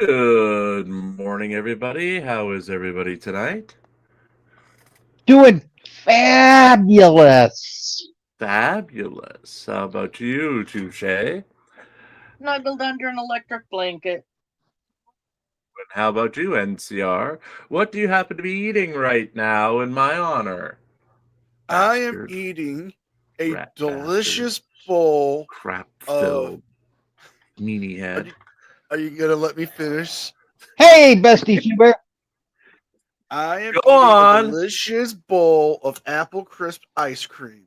Good morning, everybody. How is everybody tonight? Doing fabulous. Fabulous. How about you, Touche? Snuggled under an electric blanket. And how about you, NCR? What do you happen to be eating right now in my honor? I am Bastard. eating a Rat delicious bastard. bowl. Crap-filled meanie head. Are you gonna let me finish? Hey, Bestie Huber. I am Go eating on. a delicious bowl of apple crisp ice cream.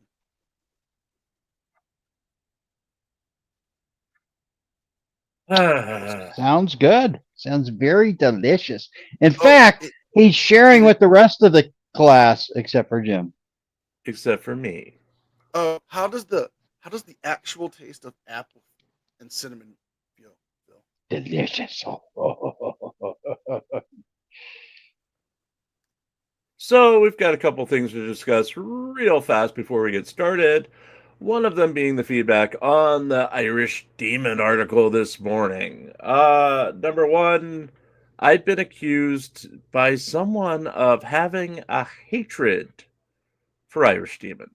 Sounds good. Sounds very delicious. In fact, he's sharing with the rest of the class, except for Jim. Except for me. How does the actual taste of apple and cinnamon feel, Phil? Delicious. So we've got a couple things to discuss real fast before we get started. One of them being the feedback on the Irish Demon article this morning. Number one, I've been accused by someone of having a hatred for Irish Demon.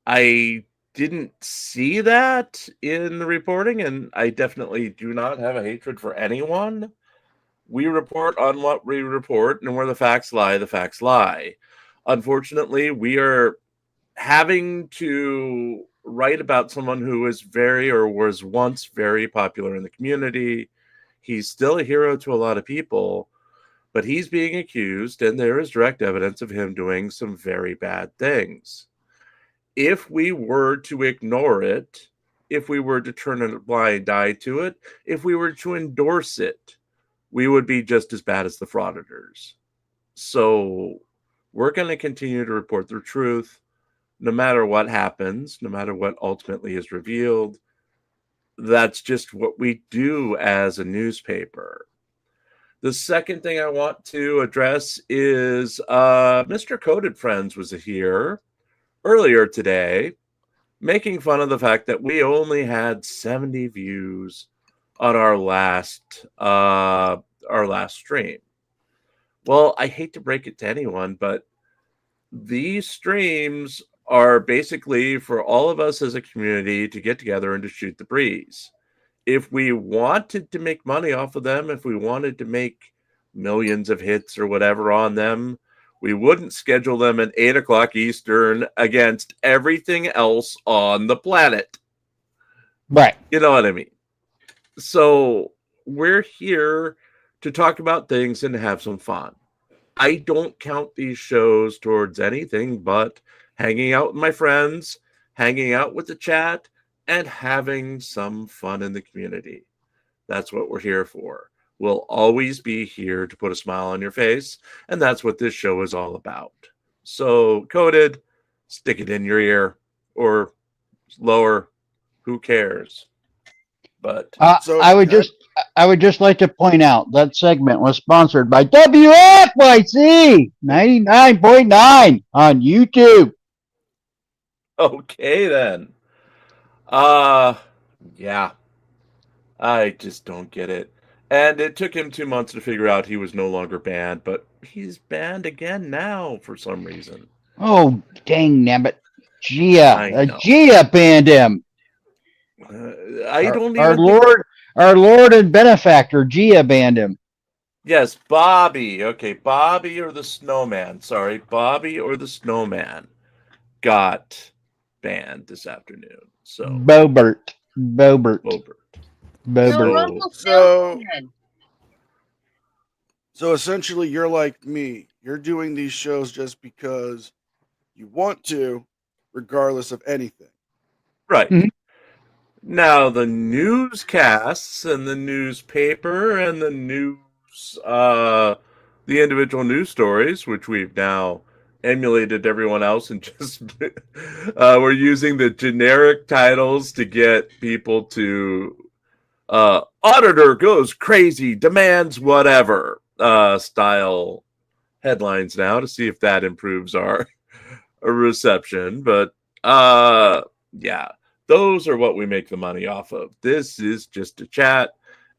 I didn't see that in the reporting, and I definitely do not have a hatred for anyone. We report on what we report, and where the facts lie, the facts lie. Unfortunately, we are having to write about someone who is very or was once very popular in the community. He's still a hero to a lot of people, but he's being accused, and there is direct evidence of him doing some very bad things. If we were to ignore it, if we were to turn a blind eye to it, if we were to endorse it, we would be just as bad as the frauditors. So we're going to continue to report the truth no matter what happens, no matter what ultimately is revealed. That's just what we do as a newspaper. The second thing I want to address is Mr. Coded Friends was here earlier today making fun of the fact that we only had 70 views on our last stream. Well, I hate to break it to anyone, but these streams are basically for all of us as a community to get together and to shoot the breeze. If we wanted to make money off of them, if we wanted to make millions of hits or whatever on them, we wouldn't schedule them at 8 o'clock Eastern against everything else on the planet. Right. You know what I mean? So we're here to talk about things and have some fun. I don't count these shows towards anything but hanging out with my friends, hanging out with the chat, and having some fun in the community. That's what we're here for. We'll always be here to put a smile on your face, and that's what this show is all about. So, Coded, stick it in your ear, or lower, who cares? But I would just like to point out that segment was sponsored by WFYC 99.9 on YouTube. Okay then. Yeah. I just don't get it. And it took him 2 months to figure out he was no longer banned, but he's banned again now for some reason. Oh, dang nabbit. Gia banned him. Our Lord and benefactor, Gia banned him. Yes, Bobby. Okay, Bobby or the Snowman. Sorry, Bobby or the Snowman got banned this afternoon. So Bobert. So essentially, you're like me. You're doing these shows just because you want to, regardless of anything. Right. Mm-hmm. Now, the newscasts and the newspaper and the news, the individual news stories, which we've now emulated everyone else and just we're using the generic titles to get people to auditor goes crazy, demands whatever style headlines now to see if that improves our reception. But yeah. Those are what we make the money off of. This is just a chat,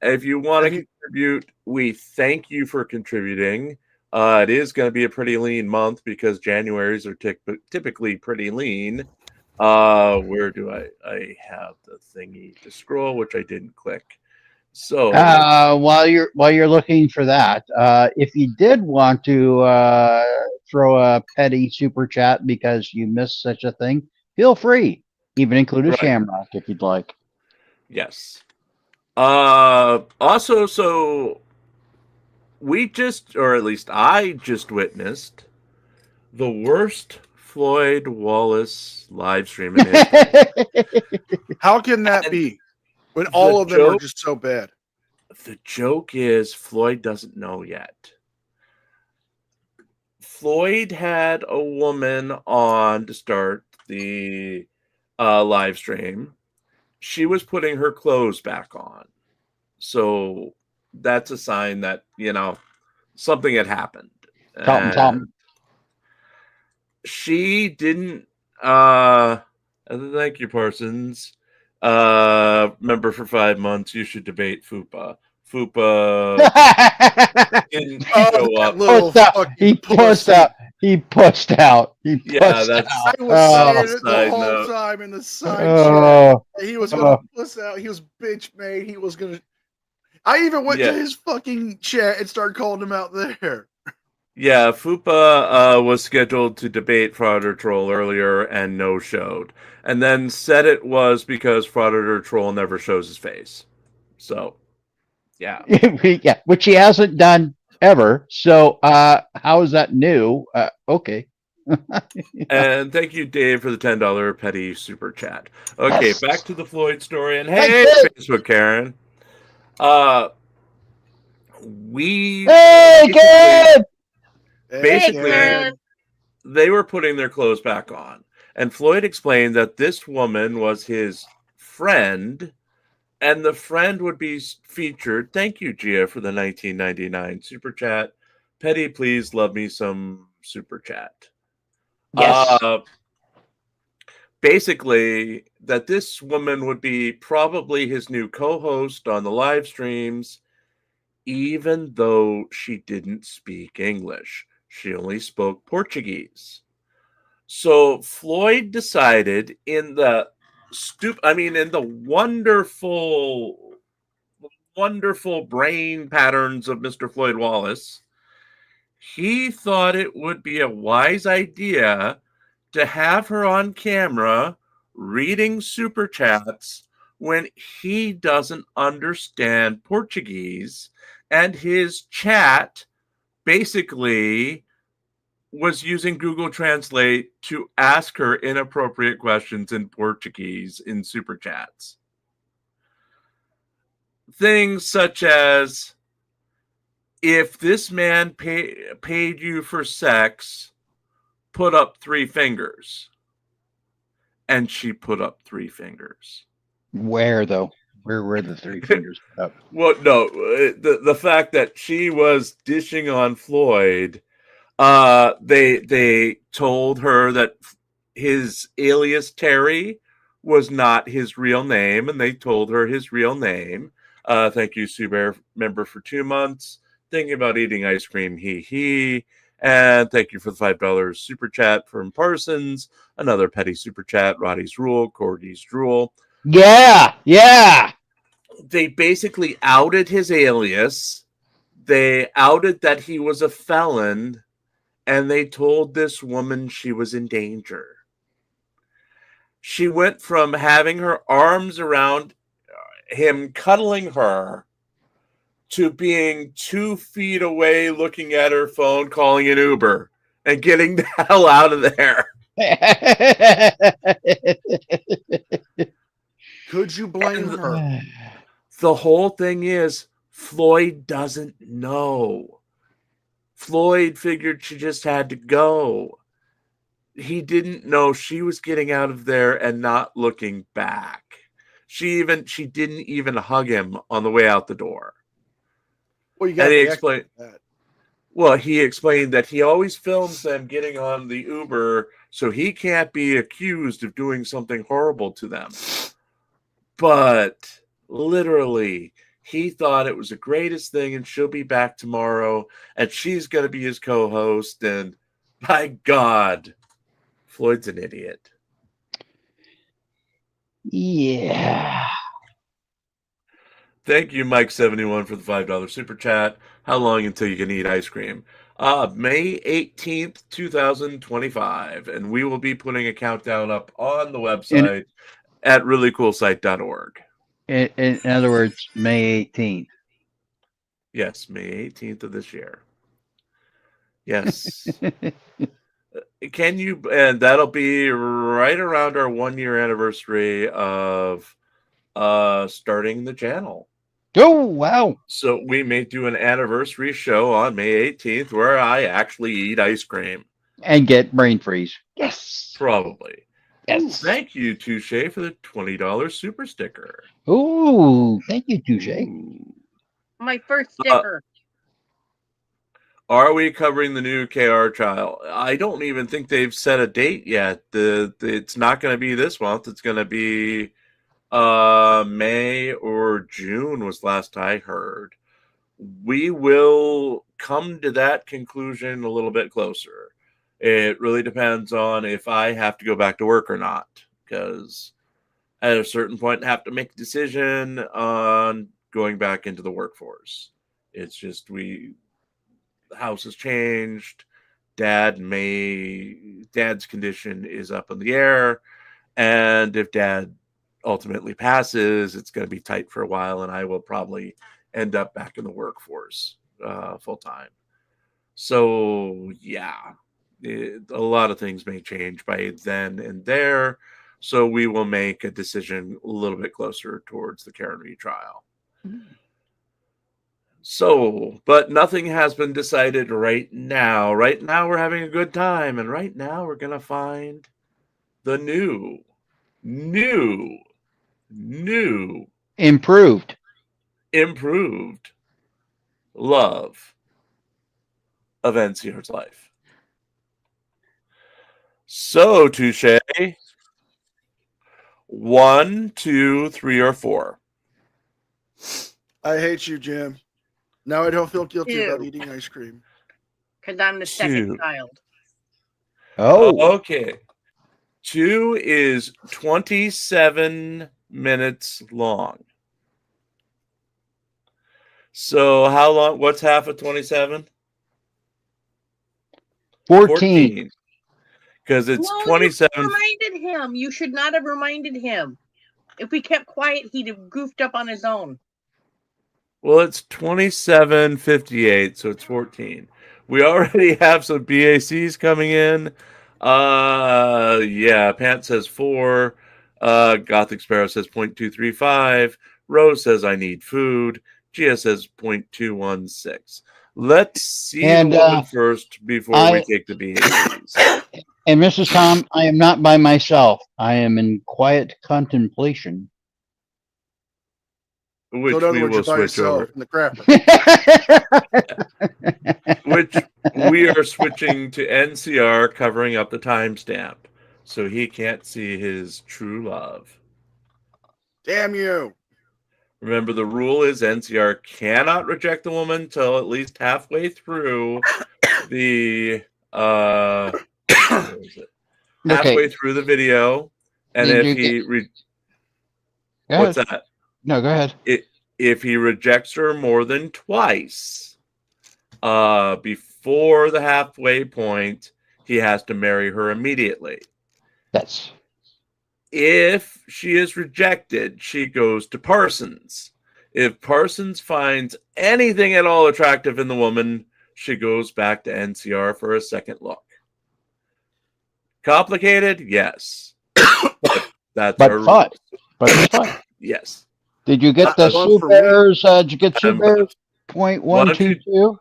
If you want to And he- contribute, we thank you for contributing. It is going to be a pretty lean month because Januaries are typically pretty lean. Where do I have the thingy to scroll, which I didn't click. So While you're looking for that, if you did want to throw a petty super chat because you missed such a thing, feel free. Even include a Right. shamrock if you'd like. yes. Also, so we just, or at least I just witnessed the worst Floyd Wallace live stream in history. how can that And be when all of them are joke- just so bad? The joke is Floyd doesn't know yet. Floyd had a woman on to start the live stream. She was putting her clothes back on. So that's a sign that, something had happened. Tom. She didn't thank you, Parsons. Member for 5 months, you should debate FUPA. FUPA didn't show up. He pushed out. He pushed out. Yeah, that's I was saying it the side whole note. time in the side Oh, chat. He was gonna puss out. He was bitch made. He was gonna. I even went Yeah. to his fucking chat and started calling him out there. Yeah, FUPA was scheduled to debate Fraud or Troll earlier and no-showed. And then said it was because Fraud or Troll never shows his face. So, yeah. yeah, which he hasn't done ever. So, how is that new? Okay. And thank you, Dave, for the $10 petty super chat. Okay, Yes. back to the Floyd story. And Thank hey, you. Facebook Karen. We Hey, kid! basically Karen. they were putting their clothes back on. And Floyd explained that this woman was his friend, and the friend would be featured. Thank you, Gia, for the 1999 super chat. Petty, please love me some super chat. Yes. Basically, that this woman would be probably his new co-host on the live streams, even though she didn't speak English. She only spoke Portuguese. So Floyd decided in the wonderful brain patterns of Mr. Floyd Wallace, he thought it would be a wise idea to have her on camera reading super chats when he doesn't understand Portuguese, and his chat basically was using Google Translate to ask her inappropriate questions in Portuguese in super chats. Things such as, if this man paid you for sex, put up 3 fingers. And she put up 3 fingers. Where, though? Where were the 3 fingers put up? Well, no, the fact that she was dishing on Floyd, they told her that his alias Terry was not his real name, and they told her his real name. Thank you, Sue Bear member, for 2 months. Thinking about eating ice cream, he. And thank you for the $5 super chat from Parsons. Another petty super chat, Rotti's Rule, Corgi's Drool. Yeah, yeah. They basically outed his alias. They outed that he was a felon, and they told this woman she was in danger. She went from having her arms around him, cuddling her, to being 2 feet away, looking at her phone, calling an Uber, and getting the hell out of there. Could you blame her? The whole thing is, Floyd doesn't know. Floyd figured she just had to go. He didn't know she was getting out of there and not looking back. She didn't even hug him on the way out the door. Well, you And he got explained. that. Well, he explained that he always films them getting on the Uber, so he can't be accused of doing something horrible to them. But literally, He thought it was the greatest thing, and she'll be back tomorrow, and she's going to be his co-host. And by God, Floyd's an idiot. Yeah. Thank you, Mike71, for the $5 super chat. How long until you can eat ice cream? May 18th, 2025. And we will be putting a countdown up on the website at reallycoolsite.org. In other words, May 18th. Yes, May 18th of this year. Yes. Can you, and that'll be right around our 1-year anniversary of starting the channel. Oh, wow. So we may do an anniversary show on May 18th where I actually eat ice cream. And get brain freeze. Yes. Probably. Yes. Ooh, thank you, Touche, for the $20 super sticker. Ooh, thank you, Touche. My first sticker. Are we covering the new KR trial? I don't even think they've set a date yet. It's not going to be this month. It's going to be May or June was last I heard. We will come to that conclusion a little bit closer. It really depends on if I have to go back to work or not, because at a certain point I have to make a decision on going back into the workforce. It's just the house has changed. Dad's condition is up in the air, and if Dad ultimately passes, it's going to be tight for a while, and I will probably end up back in the workforce full time. So yeah, a lot of things may change by then and there. So we will make a decision a little bit closer towards the Karen retrial. So, but nothing has been decided right now. Right now we're having a good time, and right now we're going to find the new improved love of NCR's life. So, Touche, 1, 2, 3, or 4? I hate you, Jim. Now I don't feel guilty 2. about eating ice cream. Because I'm the second 2. child. Oh, okay. 2 is 27 minutes long. So how long? What's half of 27? 14. Because it's Well, 27. You reminded him. You should not have reminded him. If we kept quiet, he'd have goofed up on his own. Well, it's 27:58, so it's 14. We already have some BACs coming in. Yeah, Pant says 4. Gothic Sparrow says 0.235. Rose says I need food. Gia says 0.216. Let's see the woman first before we take the BACs. And Mrs. Tom, I am not by myself. I am in quiet contemplation. Which So in other we words, will you're by switch yourself over. in the crapper. Which we are switching to NCR, covering up the timestamp, so he can't see his true love. Damn you. Remember, the rule is NCR cannot reject the woman till at least halfway through the halfway through the video, and if he what's that? No, go ahead. If he rejects her more than twice before the halfway point, he has to marry her immediately. That's If she is rejected, she goes to Parsons. If Parsons finds anything at all attractive in the woman, she goes back to NCR for a second look. Complicated? Yes. That's our fun. But it's fun. Yes. Did you get the Sue Bears? Did you get Sue Bears 0.122?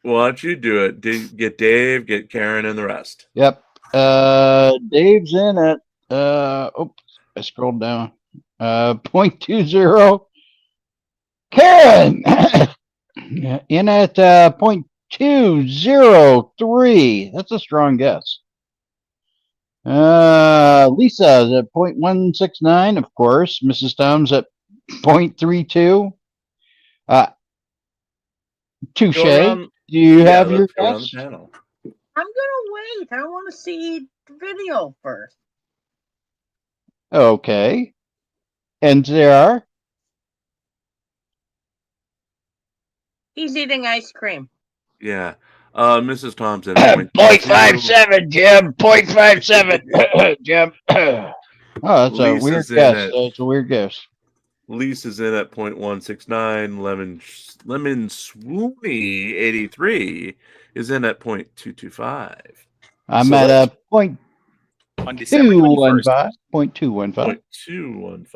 Why don't you do it? Get Dave, get Karen, and the rest. Yep. Dave's in at I scrolled down. 0.20. Karen in at 0.203. That's a strong guess. Lisa's at 0.169, of course. Mrs. Tom's at 0.32. Touche. Go around, Do you yeah, have your let's go around the guess? panel. I'm gonna wait. I want to see the video first. Okay. And there. He's eating ice cream. Yeah. Mrs. Thompson, 0.22. 0.57, Jim. 0.57, Jim. Oh, that's a weird Lisa's in guess. at That's a weird guess. Lisa's in at 0.169. Lemon Swoony 83 is in at 0.225. I'm So at that's a point On December 21st, 0.215. 0.215.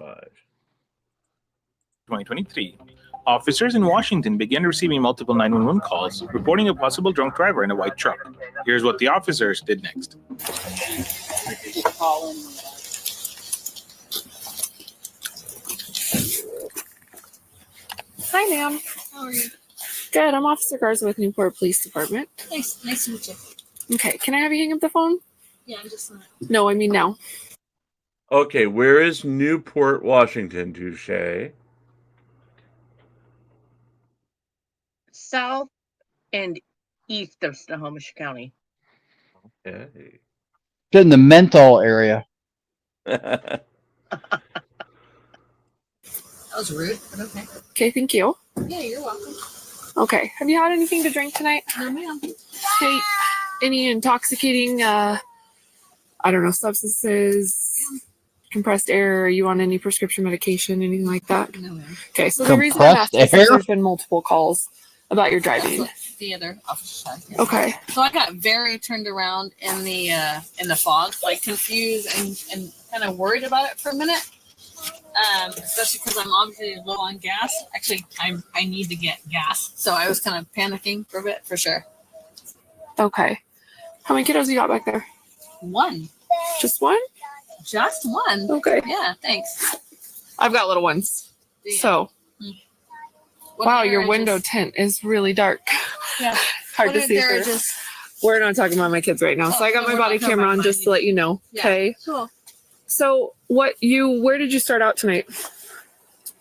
2023, officers in Washington began receiving multiple 911 calls reporting a possible drunk driver in a white truck. Here's what the officers did next. Hi, ma'am. How are you? Good. I'm Officer Garza with Newport Police Department. Nice to meet you. Okay. Can I have you hang up the phone? Yeah, I'm just not. No, I mean now. Okay, where is Newport, Washington, Touche? South and east of Snohomish County. Okay. It's in the mental area. That was rude, but okay. Okay. Thank you. Yeah, you're welcome. Okay. Have you had anything to drink tonight? No, ma'am. Okay. Any intoxicating, I don't know, substances, compressed air? Are you on any prescription medication, anything like that? No, ma'am. Okay. So the reason I'm Compressed asking is air? there's been multiple calls about your That's driving. what the other officer said. Yeah. Okay. So I got very turned around in the fog, like confused and kind of worried about it for a minute. Especially because I'm obviously low on gas. Actually, I need to get gas, so I was kind of panicking for a bit, for sure. Okay. How many kiddos you got back there? One, Just one? just one. Okay. Yeah, thanks. I've got little ones. Yeah. So, What wow, if your they're window just- tint is really dark. Yeah. Hard What to if see they're through. just We're not talking about my kids right now. So I got Oh, my we're body not talking camera about on just to mine. let you know. Yeah. Okay. Cool. So where did you start out tonight?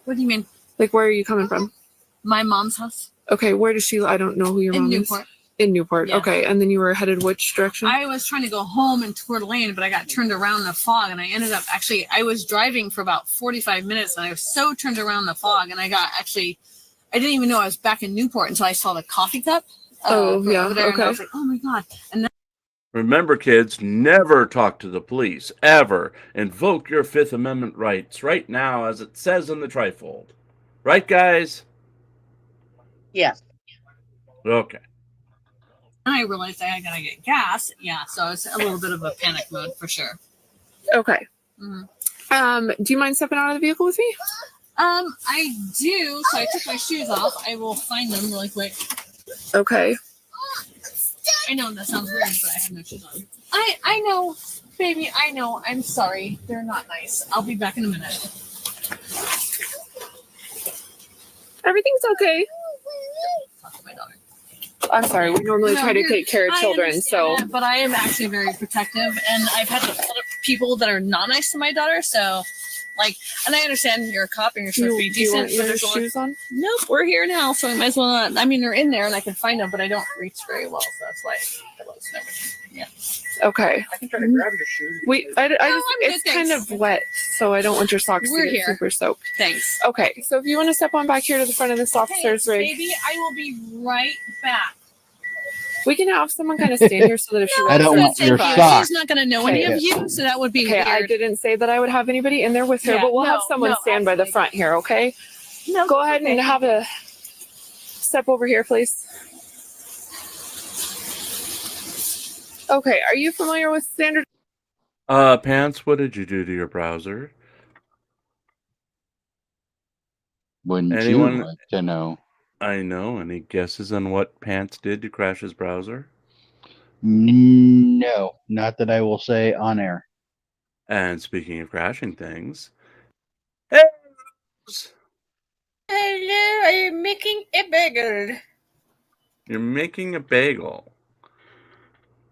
What do you mean? Like, where are you coming from? My mom's house Okay. Where does she, I don't know who your in mom Newport. is. In Newport. Yeah. Okay. And then you were headed which direction? I was trying to go home in Coeur d'Alene, but I got turned around in the fog, and I ended up I was driving for about 45 minutes, and I was so turned around in the fog, and I didn't even know I was back in Newport until I saw the coffee cup. Oh, yeah, over there, and I okay. was like, oh my god! And then Remember, kids, never talk to the police, ever. Invoke your Fifth Amendment rights right now, as it says in the trifold. Right, guys? Yes. Okay. I realized I gotta get gas. Yeah, so it's a little bit of a panic mode for sure. Okay. Mhm. Do you mind stepping out of the vehicle with me? I do. So I took my shoes off. I will find them really quick. Okay. I know that sounds weird, but I have no shoes on. I know, baby. I know. I'm sorry. They're not nice. I'll be back in a minute. Everything's okay. Talk to my daughter. I'm sorry. We normally No, try to you're- take care of I children. understand So, that, but I am actually very protective, and I've had a lot of people that are not nice to my daughter. So, like, and I understand you're a cop and you're supposed to be do you decent. want But your there's a lot. shoes on? Nope, we're here now, so I might as well not. I mean, they're in there, and I can find them, but I don't reach very well, so that's why I was never. Yeah. Okay. I can try to grab your shoes. I just, I'm it's good, kind thanks. of wet, so I don't want your socks We're to get here. super soaked. Thanks. Okay, so if you want to step on back here to the front of this officer's rig, baby, I will be right back. we can have someone kind of stand here so that if she I don't runs want into your us- socks. She's not going to know any Okay. of you, so that would be Okay, weird. I didn't say that I would have anybody in there with her, Yeah, but we'll have no, someone no, stand by the absolutely. front here, okay? No, Go ahead and okay. have a step over here, please. Okay, are you familiar with standard? Pants, what did you do to your browser? Wouldn't Anyone- you like to know? I know. Any guesses on what Pants did to crash his browser? No, not that I will say on air. And speaking of crashing things, hey, Hello, I'm making a bagel. you're making a bagel,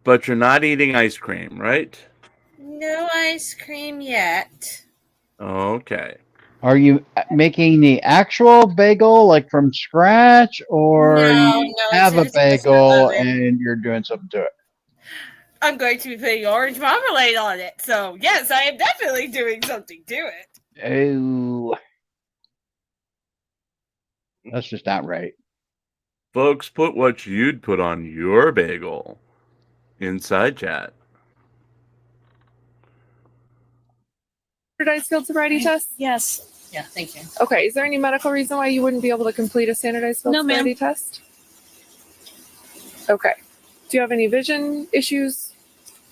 but you're not eating ice cream, right? No ice cream yet. Okay. Are you making the actual bagel like from scratch, or No, you no, have a it's in the bagel oven. and you're doing something to it? I'm going to be putting orange marmalade on it. So, yes, I am definitely doing something to it. Oh, that's just not right. Folks, put what you'd put on your bagel inside chat. Standardized field sobriety test? Yes. Yeah, thank you. Okay. Is there any medical reason why you wouldn't be able to complete a standardized field No, ma'am. sobriety test? Okay. Do you have any vision issues?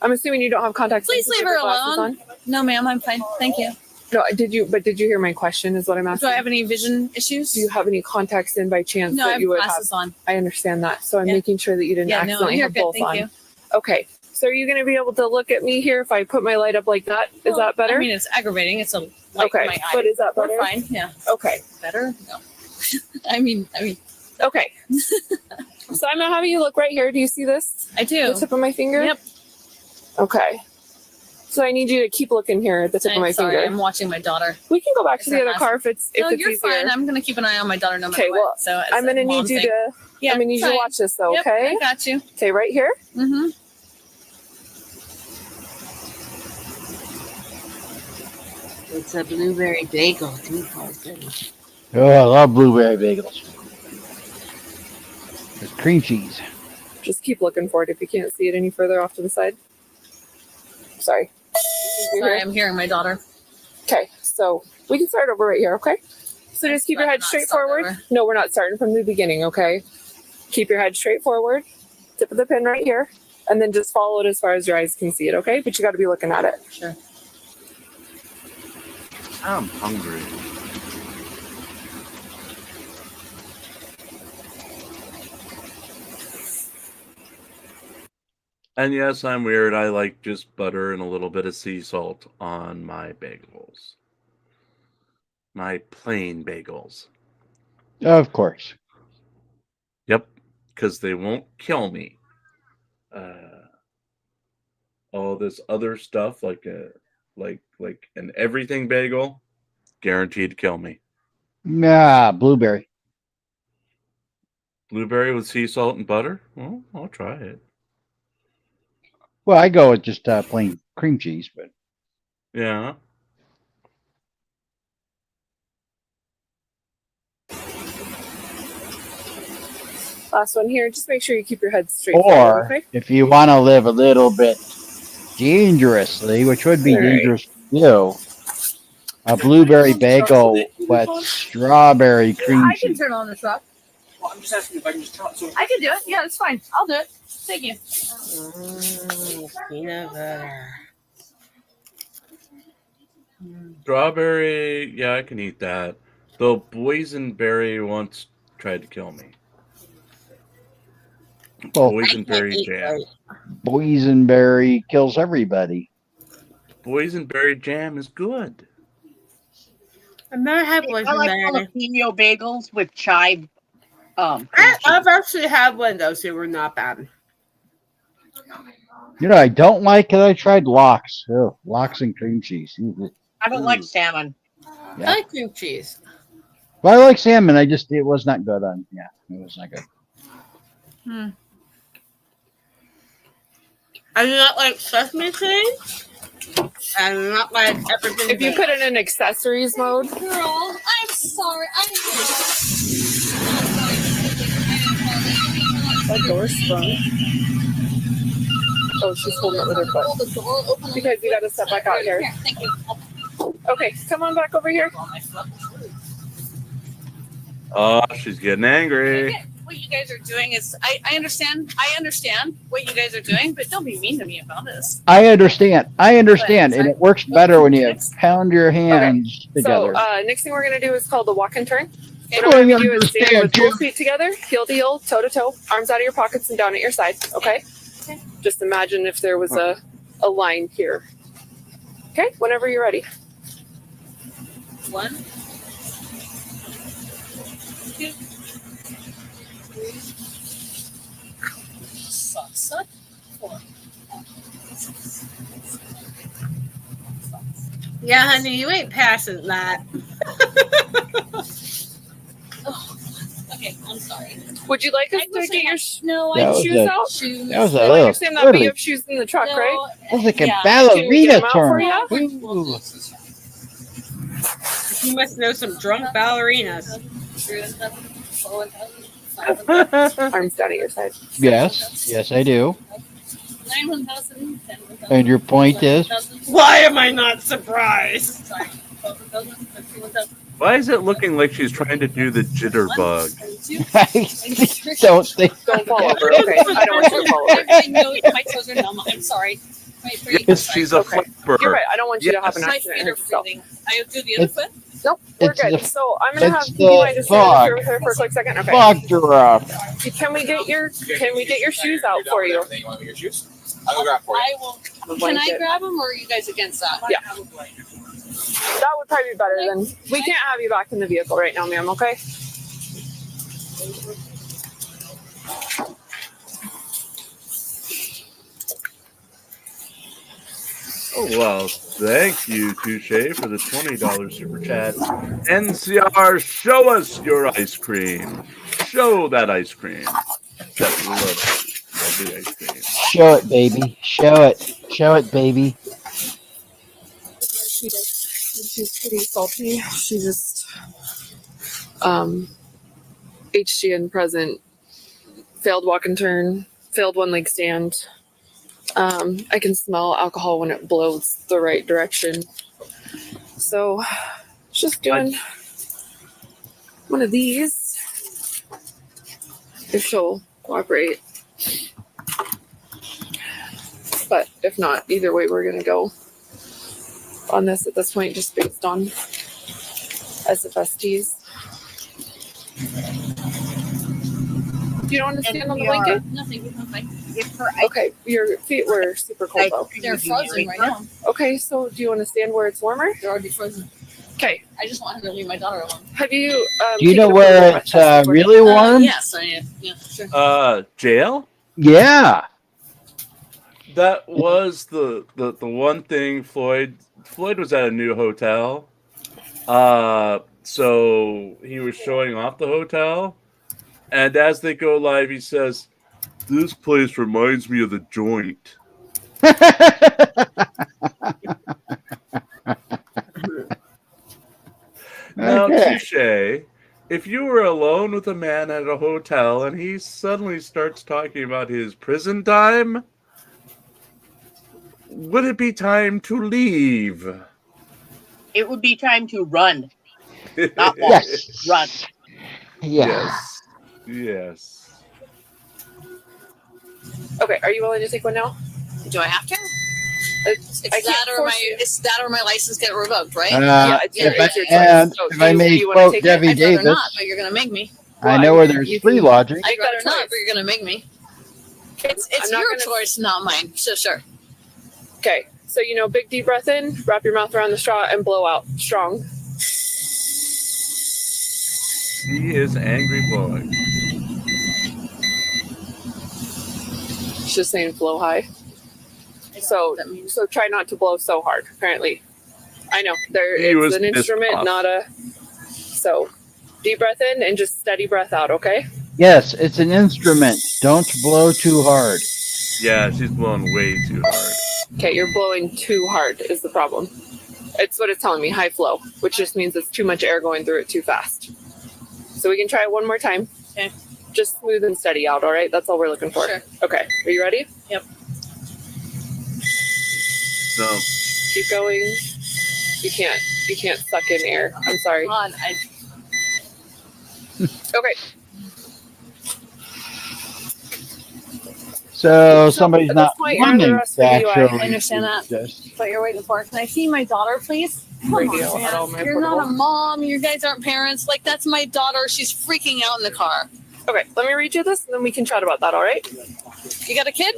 I'm assuming you don't have contacts. Please leave her alone. On? No, ma'am, I'm fine. Thank you. No, did you hear my question is what I'm asking? Do I have any vision issues? Do you have any contacts in by chance No, I that have you would have? glasses on. I understand that. So I'm Yeah. making sure that you didn't Yeah, no, accidentally you're have good. both Thank on. you. Okay. So are you going to be able to look at me here if I put my light up like that? Is Well, that better? I mean, it's aggravating. It's a light okay. in my eye. But is that better? We're fine. Yeah. Okay. Better? No. I mean. Okay. So I'm having you look right here. Do you see this? I do. The tip of my finger? Yep. Okay. So I need you to keep looking here at the tip of my I'm sorry. finger. I'm watching my daughter. We can go back to Is the that other last- car if it's No, if it's you're easier. fine. I'm gonna keep an eye on my daughter no matter Okay, well, what. So it's I'm gonna a mom need you thing. to Yeah, I'm gonna need you to fine. watch this though, Yep, okay? I got you. Okay, right here. Mm-hmm. It's a blueberry bagel, too. Oh, goodness. Oh, I love blueberry bagels. With cream cheese. Just keep looking for it if you can't see it any further off to the side. Sorry. Sorry, I'm hearing my daughter. Okay, so we can start over right here, okay? So just keep your head Not straight start forward. over. No, we're not starting from the beginning, okay? Keep your head straight forward. Tip of the pin right here. And then just follow it as far as your eyes can see it, okay? But you got to be looking at it. Sure. I'm hungry. And yes, I'm weird. I like just butter and a little bit of sea salt on my bagels. My plain bagels. Of course. Yep, because they won't kill me. All this other stuff, like an everything bagel, guaranteed to kill me. Yeah, blueberry. Blueberry with sea salt and butter? Well, I'll try it. Well, I go with just plain cream cheese, but Yeah. Last one here. Just make sure you keep your head straight forward, or okay? if you want to live a little bit dangerously, which would be All right. dangerous for you, a blueberry bagel with strawberry cream I can cheese. turn on the truck. Well, I'm just asking if I can just tell. So I can do it. Yeah, it's fine. I'll do it. Thank you. Peanut butter. Strawberry, yeah, I can eat that. Though boysenberry once tried to kill me. Well, Boysenberry jam. boysenberry kills everybody. Boysenberry jam is good. I've never had I like boysenberry. jalapeno bagels with chive. Cream I've cheese. actually had one of those. They were not bad. You know, I don't like it. I tried lox. Oh, lox and cream cheese. I don't like salmon. Yeah. I like cream cheese. Well, I like salmon. It was not good on. Yeah, it was not good. I do not like sesame seeds. I do not like everything. If you put it in accessories mode, Girl, I'm sorry. that door sprung. Oh, she's holding it with her foot. Hold the door open. Because you got to step back out here. Thank you. Okay, come on back over here. Oh, she's getting angry. What you guys are doing is, I understand what you guys are doing, but don't be mean to me about this. I understand. And it works better when you pound your hands together. So next thing we're going to do is called the walk and turn. Oh, What we're going to do is understand, stand with both Jim. feet together, heel to heel, toe to toe, arms out of your pockets and down at your side. Okay? Just imagine if there was a line here. Okay? Whenever you're ready. 1, 2, 3, 4. Yeah, honey, you ain't passing that. Would you like us I to was get your no, That I was shoes a- out? shoes. That was a No, I little understand that, but you silly. have shoes in the truck, right? That was like a Yeah. Can we get ballerina them out for term. you? Ooh. You must know some drunk ballerinas. Arms down at your side. Yes, yes, I do. 9,000, And your point is? Why am I not surprised? Sorry, 12,000, 13,000. Why is it looking like she's trying to do the jitterbug? I don't think. Don't fall over. Okay, I don't want you to fall over. I know my toes are numb. I'm sorry. My feet- Yes, she's a Okay. flipper. You're right. I don't want you to have an My accident. feet and are hurt yourself. freezing. I do the other It's- foot. Nope, we're It's good. the- So I'm gonna have it's you mind the just stand fog. here with her for a quick second. Okay. Fog giraffe. Can we get your shoes out for you? You want your shoes? I'll go grab for you. I will. Can I grab them, or are you guys against that? Yeah. That would probably be better than we can't have you back in the vehicle right now, ma'am. Okay. Oh, well, thank you, Touche, for the $20 super chat. NCR, show us your ice cream. Show that ice cream. That lovely ice cream. Show it, baby. Show it. Show it, baby. She's pretty salty. She just HGN present, failed walk and turn, failed one leg stand. I can smell alcohol when it blows the right direction. So just doing one of these if she'll cooperate. But if not, either way we're gonna go on this at this point, just based on SFSTs. Do you don't want to stand on the blanket? Nothing. I'm fine. If her Okay, your feet were super cold though. They're frozen right now. Okay, so do you want to stand where it's warmer? They're already frozen. Okay. I just want her to leave my daughter alone. Have you? Do you know taken a photo where of my it's chest before? really warm? Yes, I am. Yeah, sure. Jail? Yeah. That was the one thing Floyd was at a new hotel. So he was showing off the hotel, and as they go live, he says, "This place reminds me of the joint." Now, Okay. touche. If you were alone with a man at a hotel and he suddenly starts talking about his prison time, would it be time to leave? It would be time to run, not walk. Yes. Run. Yeah. Yes. Yes. Okay, are you willing to take one now? Do I have to? It's It's that or my license get revoked, right? Yeah, it's your if choice. and So if do I you- may do you wanna quote take it? Debbie I'd rather Davis, not, but you're gonna make me. I know where there's You free can- lodging. I'd got a rather not, choice. but you're gonna make me. It's I'm not your gonna- choice, not mine. So sure. Okay, so big deep breath in, wrap your mouth around the straw, and blow out strong. He is angry blowing. It's just saying blow high. So try not to blow so hard. Apparently, I know He was it's an pissed instrument, off. not a. So deep breath in and just steady breath out. Okay. Yes, it's an instrument. Don't blow too hard. Yeah, she's blowing way too hard. Okay, you're blowing too hard is the problem. It's what it's telling me, high flow, which just means it's too much air going through it too fast. So we can try it one more time. Okay. Just smooth and steady out, all right? That's all we're looking for. Sure. Okay, are you ready? Yep. So Keep going. You can't suck in air. I'm sorry. Come on, Okay. So So somebody's at not this point, you're under wanting arrest to for DUI. actually I understand that. do this. what you're waiting for. Can I see my daughter, please? Come Radio on, at all, man. my You're not a portable. mom. You guys aren't parents. Like, that's my daughter. She's freaking out in the car. Okay, let me read you this and then we can chat about that, all right? You got a kid?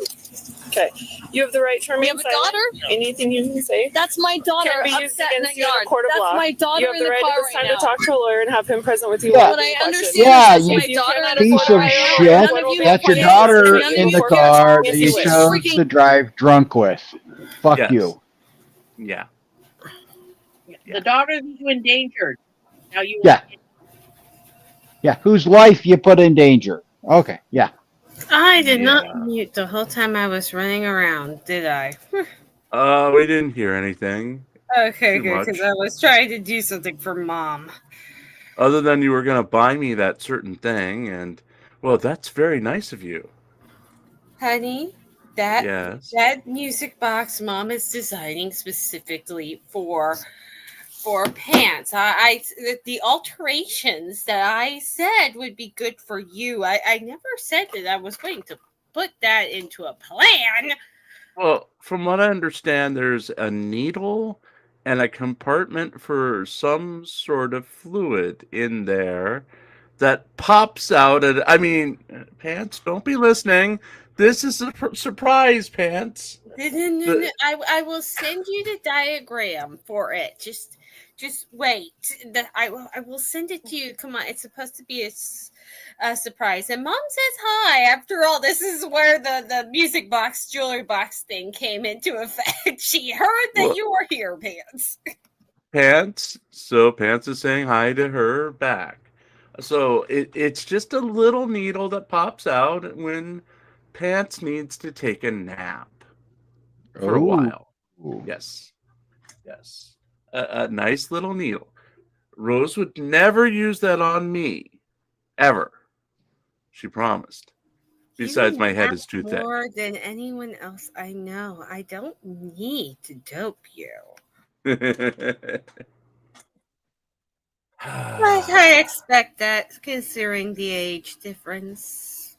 Okay. You have the right to You remain have a silent. daughter? Anything you can say. That's my daughter Can be used upset in against the you in a yard. court of That's law. my daughter You have in the the right car at this right time now. to talk to a lawyer and have him present with you. Yeah. with But any I questions. understand Yeah, that's you my daughter in piece the of car right now. shit. None of you That's your are daughter parents. None of in you the are car parents. that you Yes, you chose freaking- to drive drunk with. Fuck Yes. you. yeah. The daughter that you endangered. Now you Yeah. Yeah, whose life you put in danger. Okay, yeah. I did Yeah. not mute the whole time I was running around, did I? We didn't hear anything. Okay, Too good, because much. I was trying to do something for Mom. Other than you were going to buy me that certain thing, and, well, that's very nice of you. Honey, that Yes. that music box Mom is designing specifically for pants. The alterations that I said would be good for you. I never said that I was going to put that into a plan. Well, from what I understand, there's a needle and a compartment for some sort of fluid in there that pops out. And I mean, Pants, don't be listening. This is a surprise, Pants. No. I will send you the diagram for it. Just wait. I will send it to you. Come on, it's supposed to be a surprise. And Mom says hi. After all, this is where the music box, jewelry box thing came into effect. She heard that you were here, Pants. Pants. So Pants is saying hi to her back. So it's just a little needle that pops out when Pants needs to take a nap for a while. Yes. A nice little needle. Rose would never use that on me. Ever. She promised. Besides, my head is too thick. More than anyone else I know. I don't need to dope you. But I expect that, considering the age difference.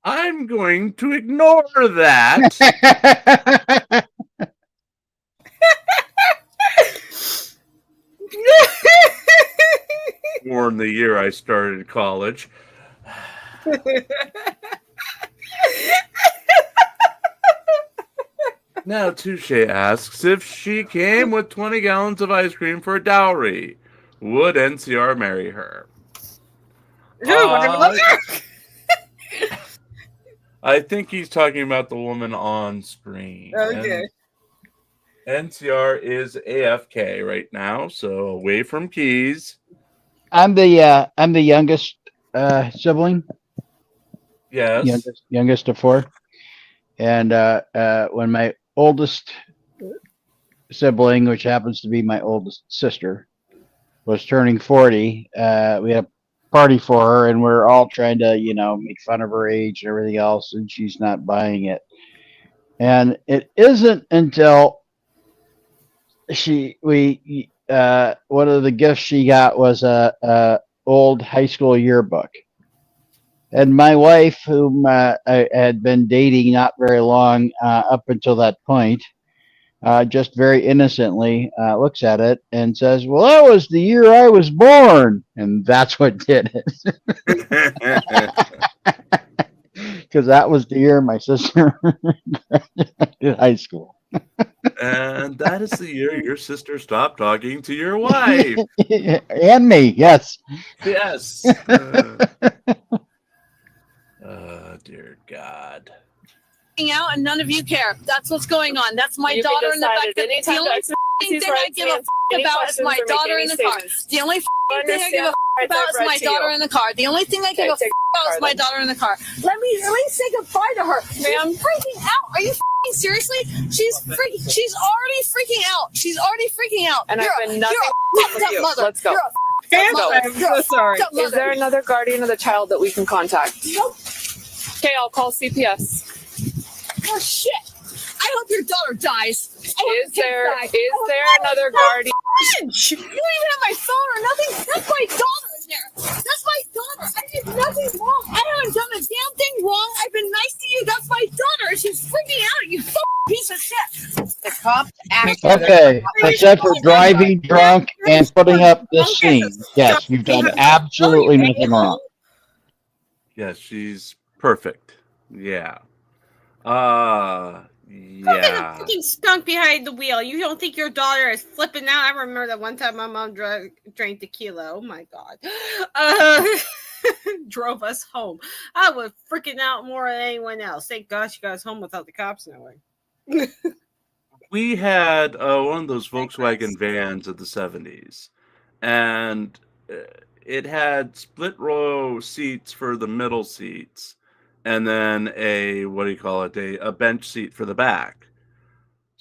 I'm going to ignore that. Born the year I started college. Now Touche asks if she came with 20 gallons of ice cream for a dowry, would NCR marry her? I think he's talking about the woman on screen. Okay. And NCR is AFK right now, so away from keys. I'm the youngest sibling. Yes. Youngest of four. And when my oldest sibling, which happens to be my oldest sister, was turning 40, we had a party for her, and we're all trying to, make fun of her age and everything else, and she's not buying it. And it isn't until one of the gifts she got was a old high school yearbook. And my wife, whom I had been dating not very long up until that point, just very innocently looks at it and says, "Well, that was the year I was born." And that's what did it. Because that was the year my sister in high school. And that is the year your sister stopped talking to your wife. And me, yes. Yes. Dear God. Out and none of you care. That's what's going on. That's my daughter in the back. The only thing I give a about is my daughter in the car. The only thing I give a about is my daughter in the car. The only thing I give a about is my daughter in the car. Let me say goodbye to her. Ma'am, freaking out. Are you seriously? She's already freaking out. She's already freaking out. And I've been nothing with you. Mother. Let's go. I'm so sorry. Is there another another guardian of the child that we can contact? Nope. Okay, I'll call CPS. Oh shit! I hope your daughter dies. Is there another guardian? You don't even have my phone or nothing. That's my daughter in there. That's my daughter. I did nothing wrong. I haven't done a damn thing wrong. I've been nice to you. That's my daughter. She's freaking out. You piece of shit. The cops asked. Okay, except for driving drunk and putting up this scene. Yes, you've done absolutely nothing wrong. Yes, she's perfect. Yeah. Yeah. Freaking skunk behind the wheel. You don't think your daughter is flipping out? I remember that one time my mom drank tequila. Oh my God. Drove us home. I was freaking out more than anyone else. Thank God she got us home without the cops knowing. We had one of those Volkswagen vans of the 70s. and it had split row seats for the middle seats, and then a bench seat for the back.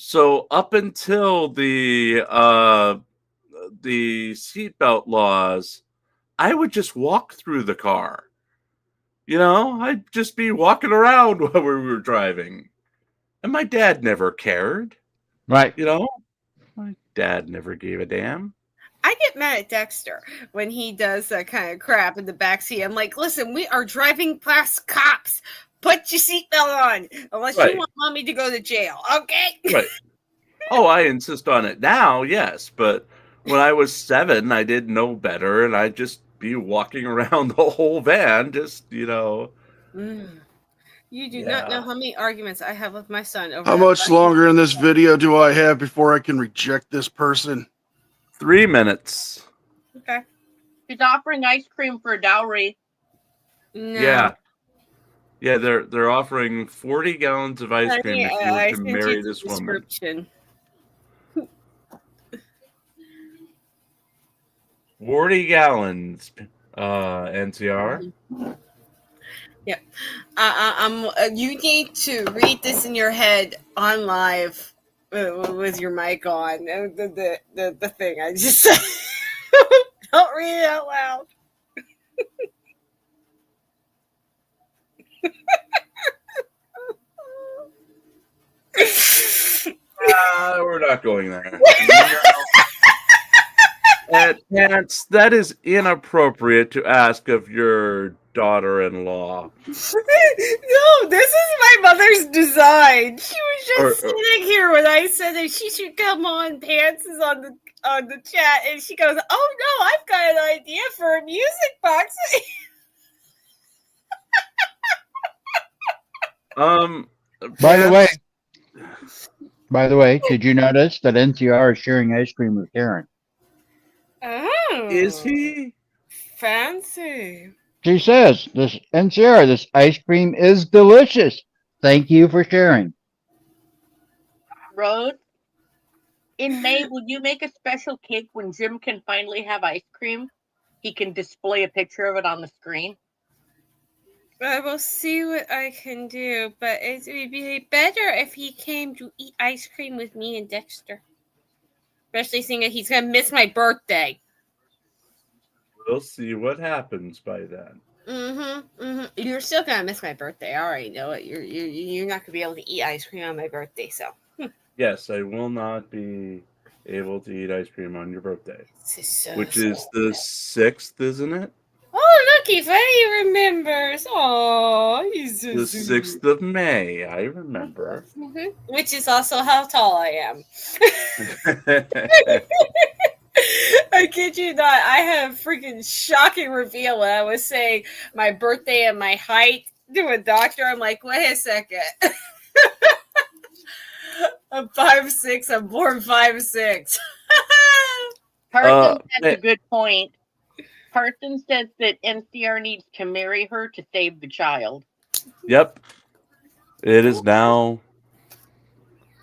So up until the seatbelt laws, I would just walk through the car. I'd just be walking around while we were driving. And my dad never cared. Right. My dad never gave a damn. I get mad at Dexter when he does that kind of crap in the backseat. I'm like, listen, we are driving past cops. Put your seatbelt on, unless you want mommy to go to jail, okay? Right. Oh, I insist on it now, yes. But when I was 7, I did know better, and I'd just be walking around the whole van, just. You do not know how many arguments I have with my son over How much longer in this video do I have before I can reject this person? 3 minutes. Okay. She's offering ice cream for a dowry. No. Yeah. Yeah, they're offering 40 gallons of ice cream if you were to marry this woman. 40 gallons, NCR. Yeah. You need to read this in your head on live with your mic on. The thing I just said. Don't read it out loud. We're not going there. Pants, that is inappropriate to ask of your daughter-in-law. No, this is my mother's design. She was just sitting here when I said that she should come on. Pants is on the chat, and she goes, "Oh no, I've got an idea for a music box." By the way, did you notice that NCR is sharing ice cream with Karen? Oh, is he fancy? She says, "This NCR, this ice cream is delicious. Thank you for sharing." Rose, in May, will you make a special cake when Jim can finally have ice cream? He can display a picture of it on the screen. I will see what I can do, but it would be better if he came to eat ice cream with me and Dexter. Especially seeing that he's going to miss my birthday. We'll see what happens by then. You're still going to miss my birthday. I already know it. You're not going to be able to eat ice cream on my birthday, so. Yes, I will not be able to eat ice cream on your birthday. Which is the 6th, isn't it? Oh, looky, Fanny remembers. Oh, he's so the sweet. 6th of May, I remember. Which is also how tall I am. I kid you not. I had a freaking shocking reveal when I was saying my birthday and my height to a doctor. I'm like, wait a second. I'm 5'6". I'm born 5'6". Carson has a good point. Carson says that NCR needs to marry her to save the child. Yep. It is now.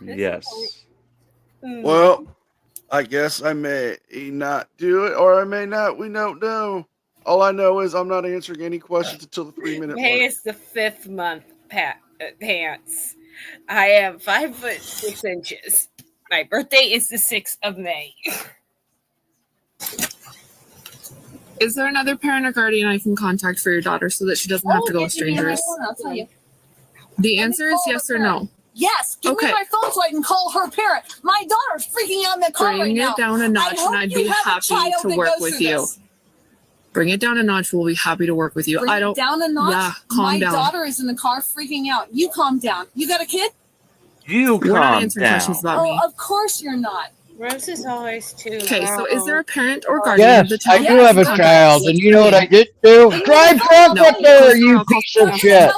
Yes. Well, I guess I may not do it, or I may not. We don't know. All I know is I'm not answering any questions until the 3-minute May mark. is the 5th month, Pants. I am 5'6". My birthday is the 6th of May. Is there another parent or guardian I can contact for your daughter so that she doesn't have to go with strangers? I'll tell you. The answer is yes or no. Yes, give me my phone so I can call her parent. My daughter's freaking out in the car right now. Bring it down a notch and I'd be happy to work with you. Bring it down a notch. We'll be happy to work with you. Bring it down a notch? Yeah, calm down. My daughter is in the car freaking out. You calm down. You got a kid? You We're not calm answering questions down. about me. Of course you're not. Rose is always too. Okay, so is there a parent or guardian Yes, of the I child? do have a child, and you know what I did do? Drive drunk up there, you piece of shit.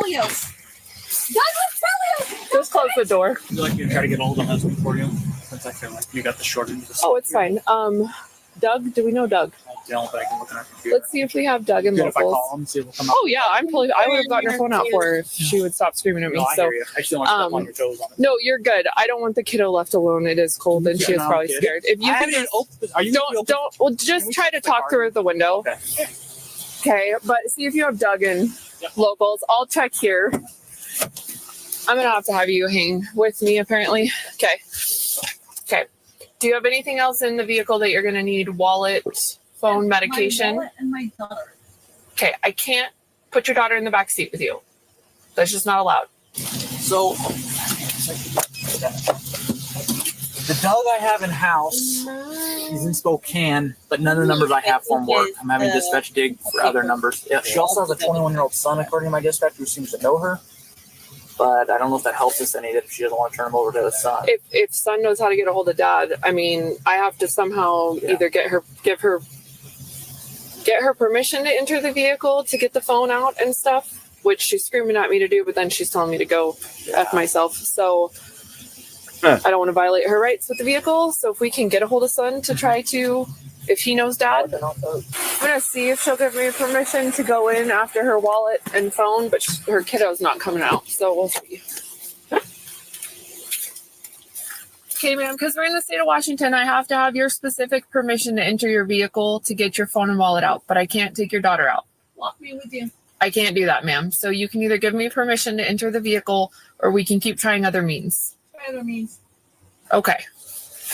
Just close the door. Would you like me to try to get a hold of the husband for you? Since I feel like you got the short end of the stick. Oh, it's fine. Doug? Do we know Doug? Don't think I can look on our computer. Let's see if we have Doug in Good if I locals. call him, see if he'll come up. Oh yeah, I would have gotten her phone out for her if she would stop screaming at me. No, I So hear you. I just don't want to step on your toes on it. no, you're good. I don't want the kiddo left alone. It is cold and she is No, probably kid. scared. If you I can haven't just even opened. Are you well just try to talk through the window. Okay. Okay, but see if you have Doug in locals. I'll check here. I'm gonna have to have you hang with me apparently. Okay. Okay. Do you have anything else in the vehicle that you're gonna need? Wallet, phone, medication? My wallet and my daughter. Okay, I can't put your daughter in the back seat with you. That's just not allowed. So, the Doug I have in house, he's in Spokane, but none of the numbers I have for him work. I'm having dispatch dig for other numbers. Yeah, she also has a 21-year-old son, according to my dispatcher, who seems to know her. But I don't know if that helps us any if she doesn't want to turn him over to the son. If son knows how to get a hold of dad, I mean, I have to somehow either give her permission to enter the vehicle to get the phone out and stuff, which she's screaming at me to do, but then she's telling me to go F myself. So I don't want to violate her rights with the vehicle. So if we can get a hold of son to try to, if he knows dad, I'm going to see if she'll give me permission to go in after her wallet and phone, but her kiddo's not coming out. So we'll see. Okay, ma'am, because we're in the state of Washington, I have to have your specific permission to enter your vehicle to get your phone and wallet out, but I can't take your daughter out. Lock me with you. I can't do that, ma'am. So you can either give me permission to enter the vehicle or we can keep trying other means. By other means. Okay.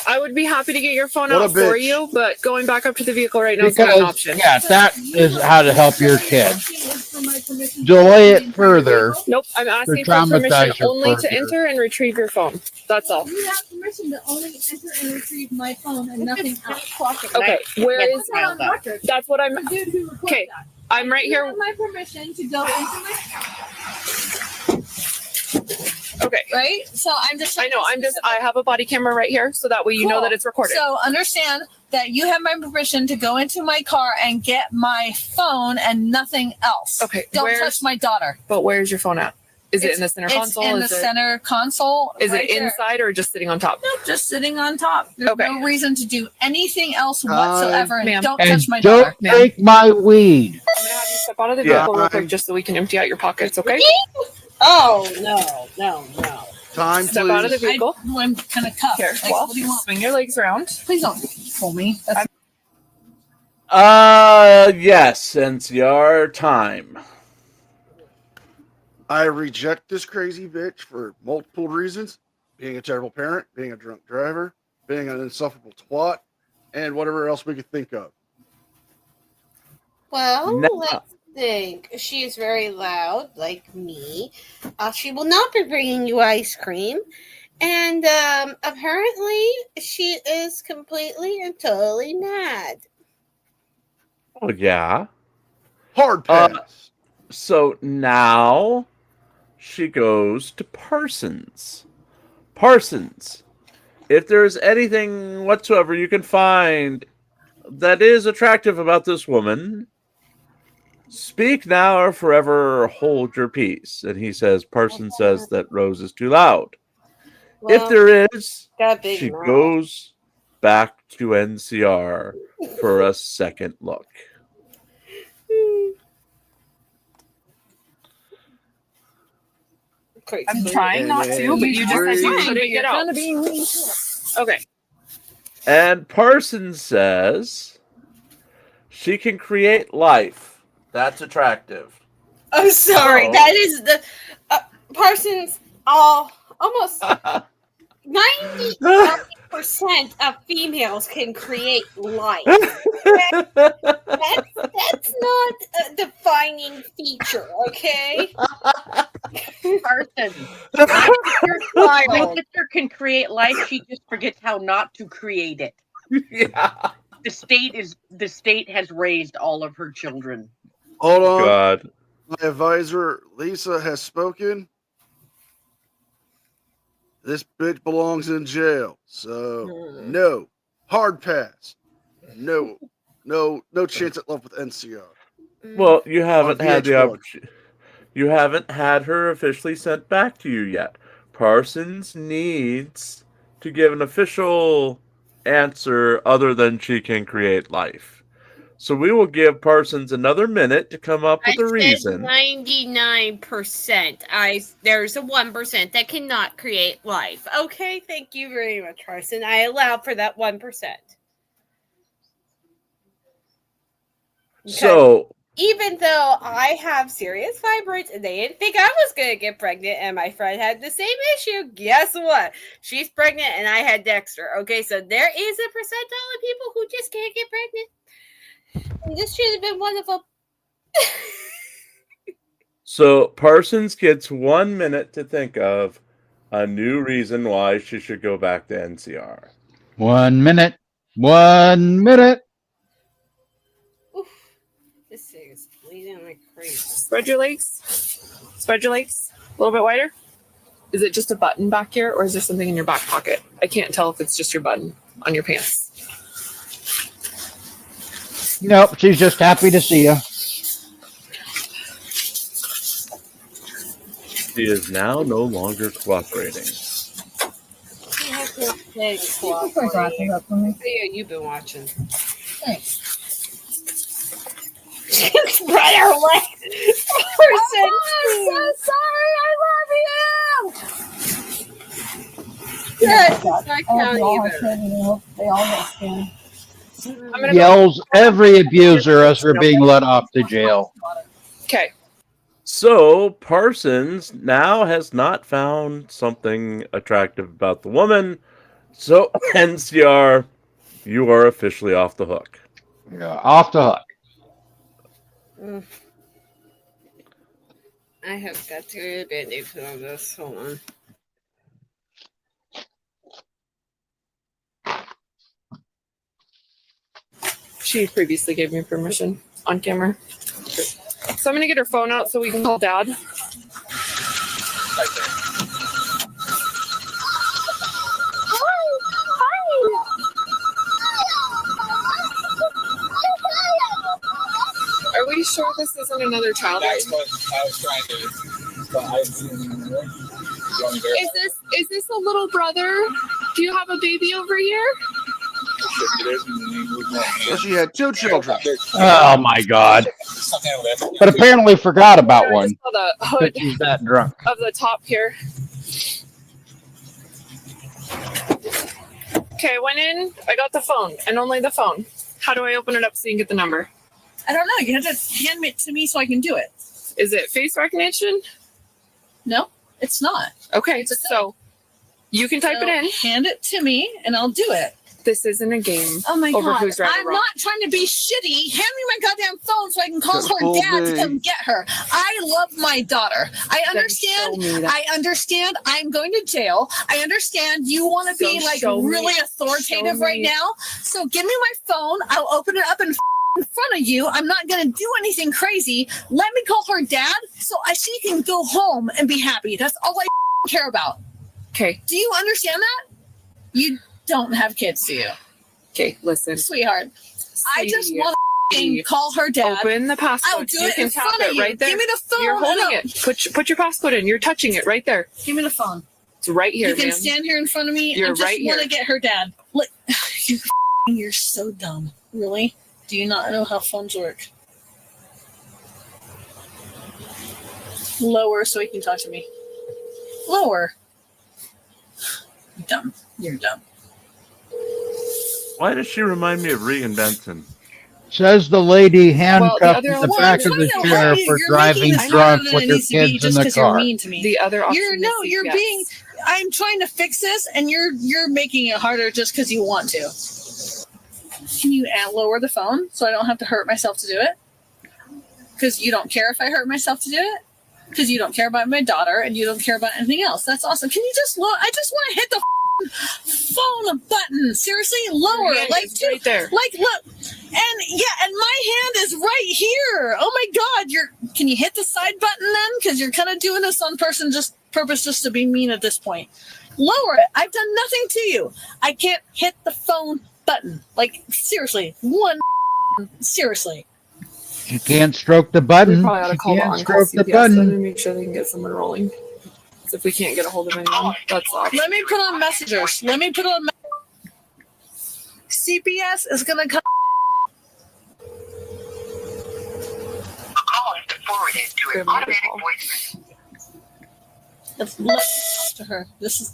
I would be happy to get your phone What a out for bitch. you, but going back up to the vehicle right now is not an Because, option. yeah, that is how to help your kid. For my permission Delay to it enter further. your vehicle? Nope, I'm asking for traumatize permission her only to further. enter and retrieve your phone. That's all. You have permission to only enter and retrieve my phone and nothing else. Okay, where is Put that on record. that's what I'm The dude who recorded okay. that. I'm right You here. have my permission to go into my Okay. right. So I'm just. I know, I have a body camera right here so that way you know that it's recorded. So understand that you have my permission to go into my car and get my phone and nothing else. Okay, Don't where's- touch my daughter. But where's your phone at? Is it in the center It's console? in the Is it- center console. Is right it there. inside or just sitting on top? Nope, just sitting on top. There's Okay. no reason to do anything else whatsoever. And Ma'am. don't And touch my don't daughter. Ma'am. take my weed. I'm gonna have you step out of the Yeah. vehicle real quick just so we can empty out your pockets, okay? Oh no. Time, Step out of the please. vehicle. I'm kind of cuffed. Here, Like, well, what do you want? swing your legs around. Please don't pull me. That's Yes, NCR time. I reject this crazy bitch for multiple reasons: being a terrible parent, being a drunk driver, being an insufferable twat, and whatever else we could think of. Well, No. let's think. She is very loud, like me. She will not be bringing you ice cream. And apparently, she is completely and totally mad. Oh, yeah. Hard pass. So now she goes to Parsons. Parsons, if there's anything whatsoever you can find that is attractive about this woman, speak now or forever hold your peace. And he says, Parsons says that Rose is too loud. Well, If there is, got a big she mouth. goes back to NCR for a second look. I'm trying not to, but you just said you couldn't get out. Okay. And Parsons says she can create life. That's attractive. I'm sorry. Oh. That is the Parsons. Almost 90% of females can create life. That's not a defining feature, okay? Person. My sister can create life. She just forgets how not to create it. Yeah. The state has raised all of her children. Hold on. God. My advisor, Lisa, has spoken. This bitch belongs in jail. So, no. Hard pass. No chance at love with NCR. Well, you haven't On had the VH1. opportunity. You haven't had her officially sent back to you yet. Parsons needs to give an official answer other than she can create life. So we will give Parsons another minute to come up with a reason. 99%. There's a 1% that cannot create life. Okay, thank you very much, Carson. I allow for that 1%. So even though I have serious fibroids and they didn't think I was going to get pregnant and my friend had the same issue, guess what? She's pregnant and I had Dexter. Okay, so there is a percentile of people who just can't get pregnant. And this should have been one of them. So Parsons gets 1 minute to think of a new reason why she should go back to NCR. 1 minute. 1 minute. Oof. This thing is bleeding like crazy. Spread your legs. Spread your legs. A little bit wider. Is it just a button back here, or is there something in your back pocket? I can't tell if it's just your button on your pants. Nope, she's just happy to see you. She is now no longer cooperating. Yeah, you've been watching. Thanks. Spread her legs. I'm so sorry. I love you. Yes, I count either. They all get scared. Yells every abuser as we're being let off to jail. Okay. So Parsons now has not found something attractive about the woman. So NCR, you are officially off the hook. Yeah, off the hook. I have got to get a band-aid put on this. Hold on. She previously gave me permission on camera. So I'm going to get her phone out so we can call Dad. Are we sure this isn't another child? That's what I was trying to. But I Is this a little brother? Do you have a baby over here? So she had 2 children. Oh my God! But apparently forgot about one. I just saw the hood She's that drunk. of the top here. Okay, I went in. I got the phone and only the phone. How do I open it up so you can get the number? I don't know. You have to hand it to me so I can do it. Is it face recognition? No, it's not. Okay, so you can type it in. Hand it to me and I'll do it. This isn't a game. Oh my over God. who's right or I'm wrong. not trying to be shitty. Hand me my goddamn phone so I can call her Colby. dad to come get her. I love my daughter. I understand. show me that. I understand I'm going to jail. I understand you want to be So like show me. really authoritative Show right me. now. So give me my phone. I'll open it up in front of you. I'm not going to do anything crazy. Let me call her dad so she can go home and be happy. That's all I care about. Okay. Do you understand that? You don't have kids, do you? Okay, listen. Sweetheart, I just want to call her dad. Open the passcode. I'll do You it can in tap front of it you. right there. Give me the phone. You're holding No. it. Put your passcode in. You're touching it right there. Give me the phone. It's right here, You can ma'am. stand here in front of me You're and just right want here. to get her dad. Look, you're so dumb. Really? Do you not know how phones work? Lower so he can talk to me. Lower. Dumb. You're dumb. Why does she remind me of Regan Benson? Says the lady handcuffed other in the one- back of the Well, chair you're for making driving this drunk harder than with it her needs to be kids in just the 'cause you're car. mean to me. The other option You're is being. I'm trying to fix this, and you're making it harder just because you want to. Can you lower the phone so I don't have to hurt myself to do it? Because you don't care if I hurt myself to do it. Because you don't care about my daughter and you don't care about anything else. That's awesome. Can you just look? I just want to hit the phone button. Seriously, lower, Your hand like is right there. like look, and yeah, and my hand is right here. Oh my God, can you hit the side button then? Because you're kind of doing this on purpose just to be mean at this point. Lower it. I've done nothing to you. I can't hit the phone button. Like seriously, seriously. She can't stroke the We button. probably ought to She call the can't on-call stroke the CPS then button. and make sure they can get someone rolling. 'Cause if we can't get a hold of anyone, that's off. Let me put on messengers. Let me put on. CPS is gonna come. Call has been forwarded to an automatic voice. Let's talk to her. This is.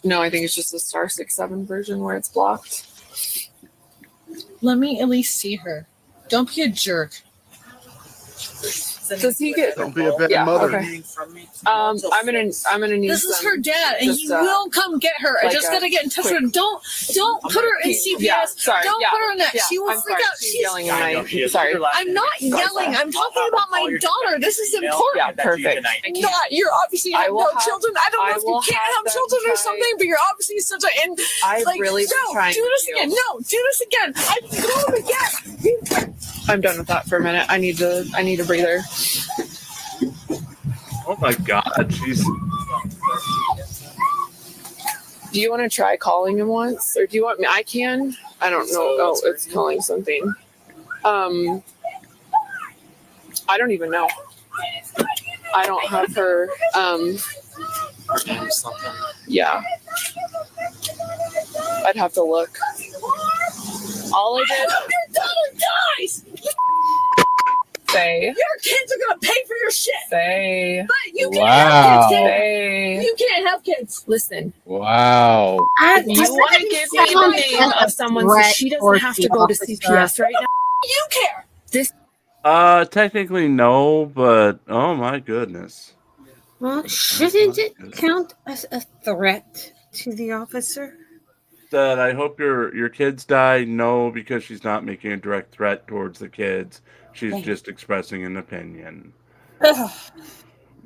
No, I think it's just a *67 version where it's blocked. Let me at least see her. Don't be a jerk. Does he get? Don't be a bad mother. Okay. I'm gonna need. This is her dad, and just, you will come get her. I like just gotta get in touch with her. Don't put her in CPS. Yeah, sorry, don't put her in that. Yeah, She will I'm freak sorry, out. she's yelling at my. Sorry. I'm not yelling. I'm talking about my daughter. This is important. Yeah, perfect. Not you're obviously have no children. I don't know if you can't have children or try. something, but you're obviously such a. And I've like, really been no, trying do this to. again. No, do this again. I do it again. I'm done with that for a minute. I need a breather. Oh my God, jeez. Do you want to try calling him once, or do you want me? I can. I don't know. Oh, it's calling something. I don't even know. I don't have her. Yeah. I'd have to look. All I did. Your daughter dies. Say. Your kids are gonna pay for your shit. Say. But you can't Wow. have kids. Say. You can't have kids. Listen. Wow. If you want to give me the name of someone so she doesn't have to go to CPS right now. You care. This. Technically no, but oh my goodness. Well, shouldn't it count as a threat to the officer? That I hope your kids die. No, because she's not making a direct threat towards the kids. She's just expressing an opinion.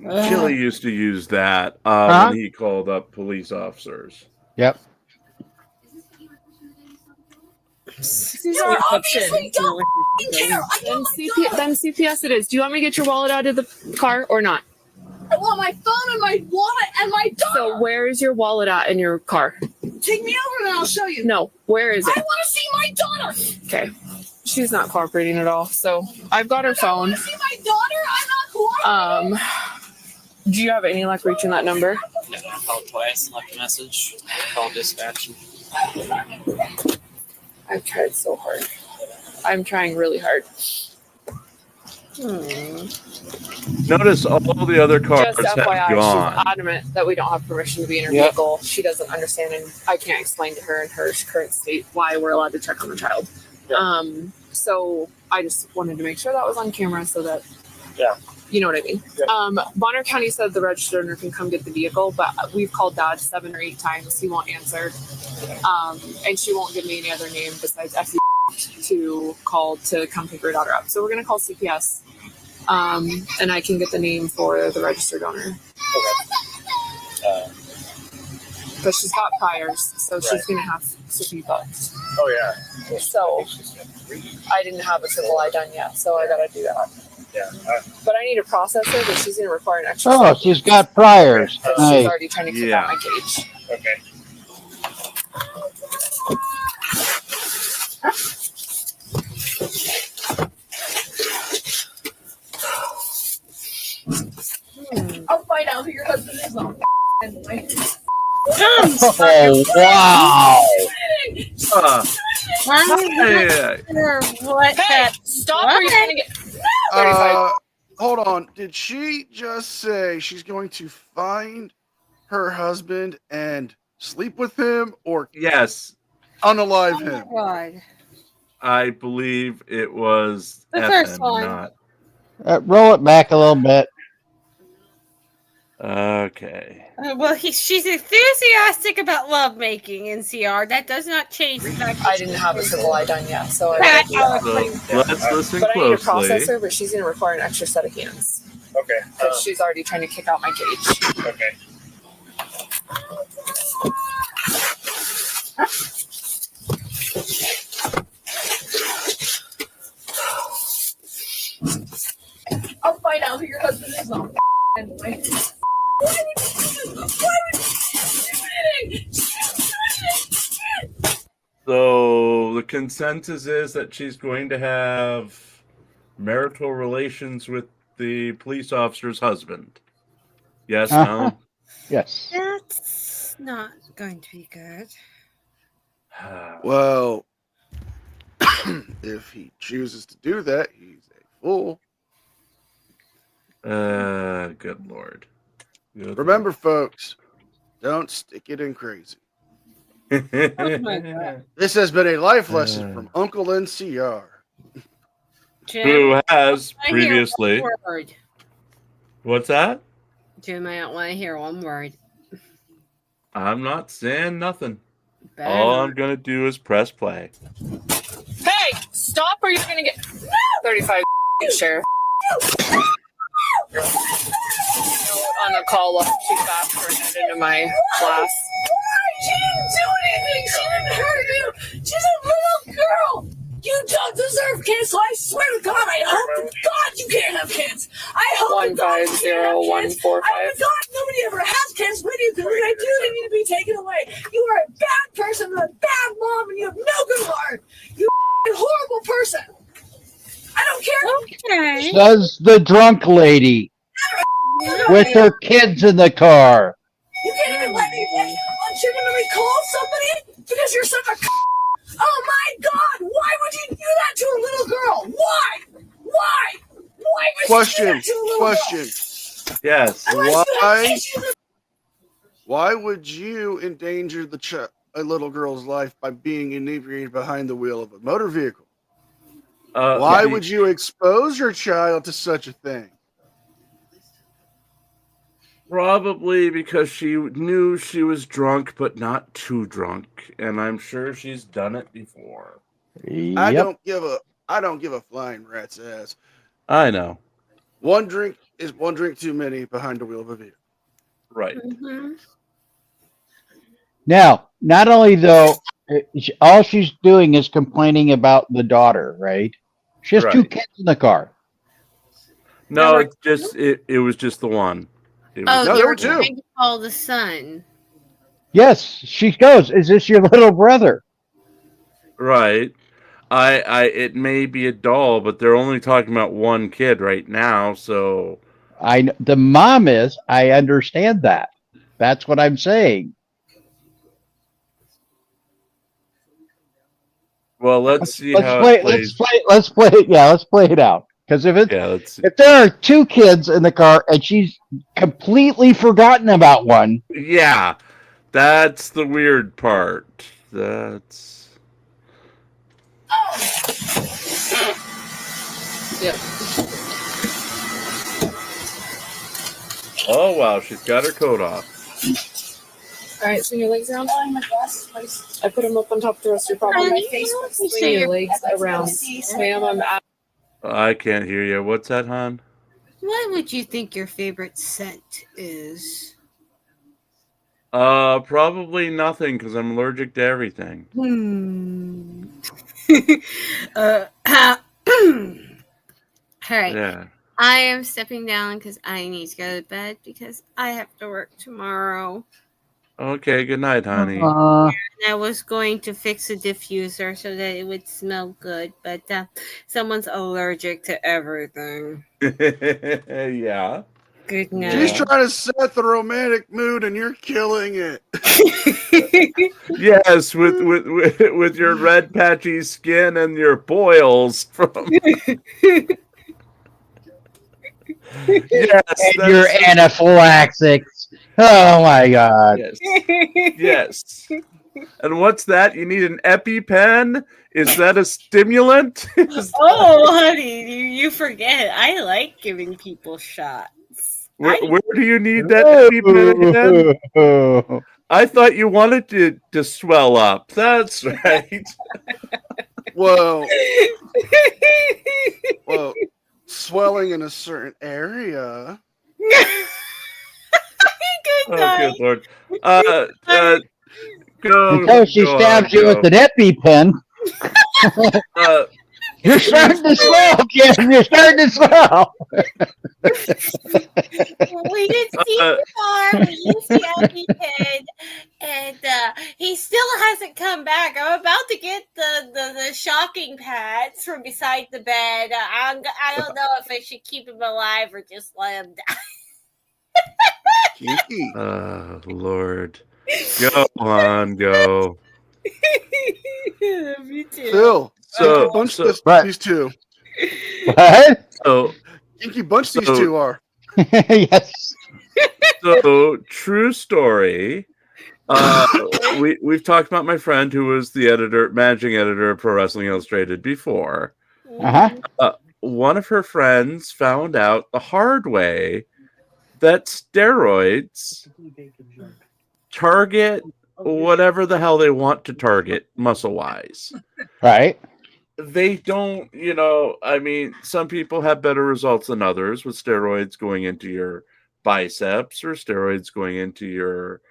Chili used to use that when he called up police officers. Yep. These You are obviously don't care. I Then, want my daughter. then CPS it is. Do you want me to get your wallet out of the car or not? I want my phone and my wallet and my daughter. So where is your wallet at in your car? Take me over and I'll show you. No, where is I it? want to see my daughter. Okay. She's not cooperating at all. So I've got her I phone. want to see my daughter. I'm not cooperating. Do you have any luck reaching that number? Yeah, I called twice, left a message, called dispatch. I've tried so hard. I'm trying really hard. Notice all the other cars Just have FYI, gone. she's adamant that we don't have permission to be in her Yep. vehicle. She doesn't understand, and I can't explain to her in her current state why we're allowed to check on the child. So I just wanted to make sure that was on camera so that, you know what I mean. Bonner County said the registered owner can come get the vehicle, but we've called Dad 7 or 8 times. He won't answer, and she won't give me any other name besides FD to call to come pick her daughter up. So we're gonna call CPS, and I can get the name for the registered owner. But she's got priors, so she's gonna have to be booked. Oh yeah. So I didn't have a triple I done yet, so I gotta do that. Yeah. But I need a processor, but she's gonna require an extra. Oh, second. she's got priors. She's Nice. already trying to kick out my cage. Okay. I'll find out who your husband is. Anyway. Oh, wow. What? Hey, stop! Or you're gonna get. Hold on. Did she just say she's going to find her husband and sleep with him, or Yes, unalive him? God. I believe it was The first FN, one. not. Roll it back a little bit. Okay. Well, she's enthusiastic about lovemaking in CR. That does not change the fact that I didn't have a triple I done yet, so I gotta do that. So let's listen But I need a closely. processor, but she's gonna require an extra set of hands Okay. because she's already trying to kick out my cage. Okay. I'll find out who your husband is. Anyway. So the consensus is that she's going to have marital relations with the police officer's husband. Yes, no? Yes. That's not going to be good. Well, if he chooses to do that, he's a fool. Good Lord. Remember, folks, don't stick it in crazy. Oh my God. This has been a life lesson from Uncle NCR. Jim, Who has I hear previously. one word. What's that? Jim, I don't want to hear one word. I'm not saying nothing. Better All not. I'm going to do is press play. Hey, stop or you're gonna get 35 sheriff. On the call up too fast for it into my class. She didn't do anything. She didn't hurt you. She's a little girl. You don't deserve kids, so I swear to God, I hope to God you can't have kids. I hope to God you can't have kids. 150145. I hope to God nobody ever has kids with you, because if they do, they need to be taken away. You are a bad person, a bad mom, and you have no good heart. You are a horrible person. I don't care. Okay. Says the drunk lady with her kids in the car. You can't even let me legitimately call somebody because you're such a. Oh my God! Why would you do that to a little girl? Why? Why? Why would you do that to a little Question. girl? Yes. Why would you endanger a little girl's life by being inebriated behind the wheel of a motor vehicle? Why would you expose your child to such a thing? Probably because she knew she was drunk, but not too drunk, and I'm sure she's done it before. I don't give a flying rat's ass. I know. One drink is one drink too many behind the wheel of a vehicle. Right. Mm-hmm. Now, not only though, all she's doing is complaining about the daughter, right? She has two Right. kids in the car. No, it's just it was just the one. Oh, No, they there were were two. trying to call the son. Yes, she goes, "Is this your little brother?" Right. It may be a doll, but they're only talking about one kid right now, so The mom is. I understand that. That's what I'm saying. well, let's see Let's how play. it plays. Let's play it. Yeah, let's play it out. Because if there are two kids in the car and she's completely forgotten about one, Yeah, that's the weird part. That's Yep. oh wow, she's got her coat off. All right, swing your legs around. I put them up on top of the rest of your property. Swing your legs around. Ma'am, I'm out. I can't hear you. What's that, hon? What would you think your favorite scent is? Probably nothing because I'm allergic to everything. All right. Yeah. I am stepping down because I need to go to bed because I have to work tomorrow. Okay. Good night, honey. And I was going to fix a diffuser so that it would smell good, but someone's allergic to everything. Yeah. Good night. She's trying to set the romantic mood, and you're killing it. Yes, with your red patchy skin and your boils from. Yes, and your anaphylaxis. Oh my God! Yes. Yes. And what's that? You need an EpiPen? Is that a stimulant? Oh, honey, you forget. I like giving people shots. Where do you need that EpiPen again? I thought you wanted to swell up. That's right. Well, swelling in a certain area. Good Lord. Go. Until she stabs you with an EpiPen. You're starting to swell, Jim. You're starting to swell. We did see the car. We used the EpiPen, and he still hasn't come back. I'm about to get the shocking pads from beside the bed. I don't know if I should keep him alive or just let him die. Lord. Go on, go. Me too. Phil, So, bunch these two. What? So, Inky bunch these two are. Yes. So, true story. We've talked about my friend who was the managing editor of Pro Wrestling Illustrated before. One of her friends found out the hard way that steroids target whatever the hell they want to target muscle-wise. Right. They don't, I mean, some people have better results than others with steroids going into your biceps or steroids going into your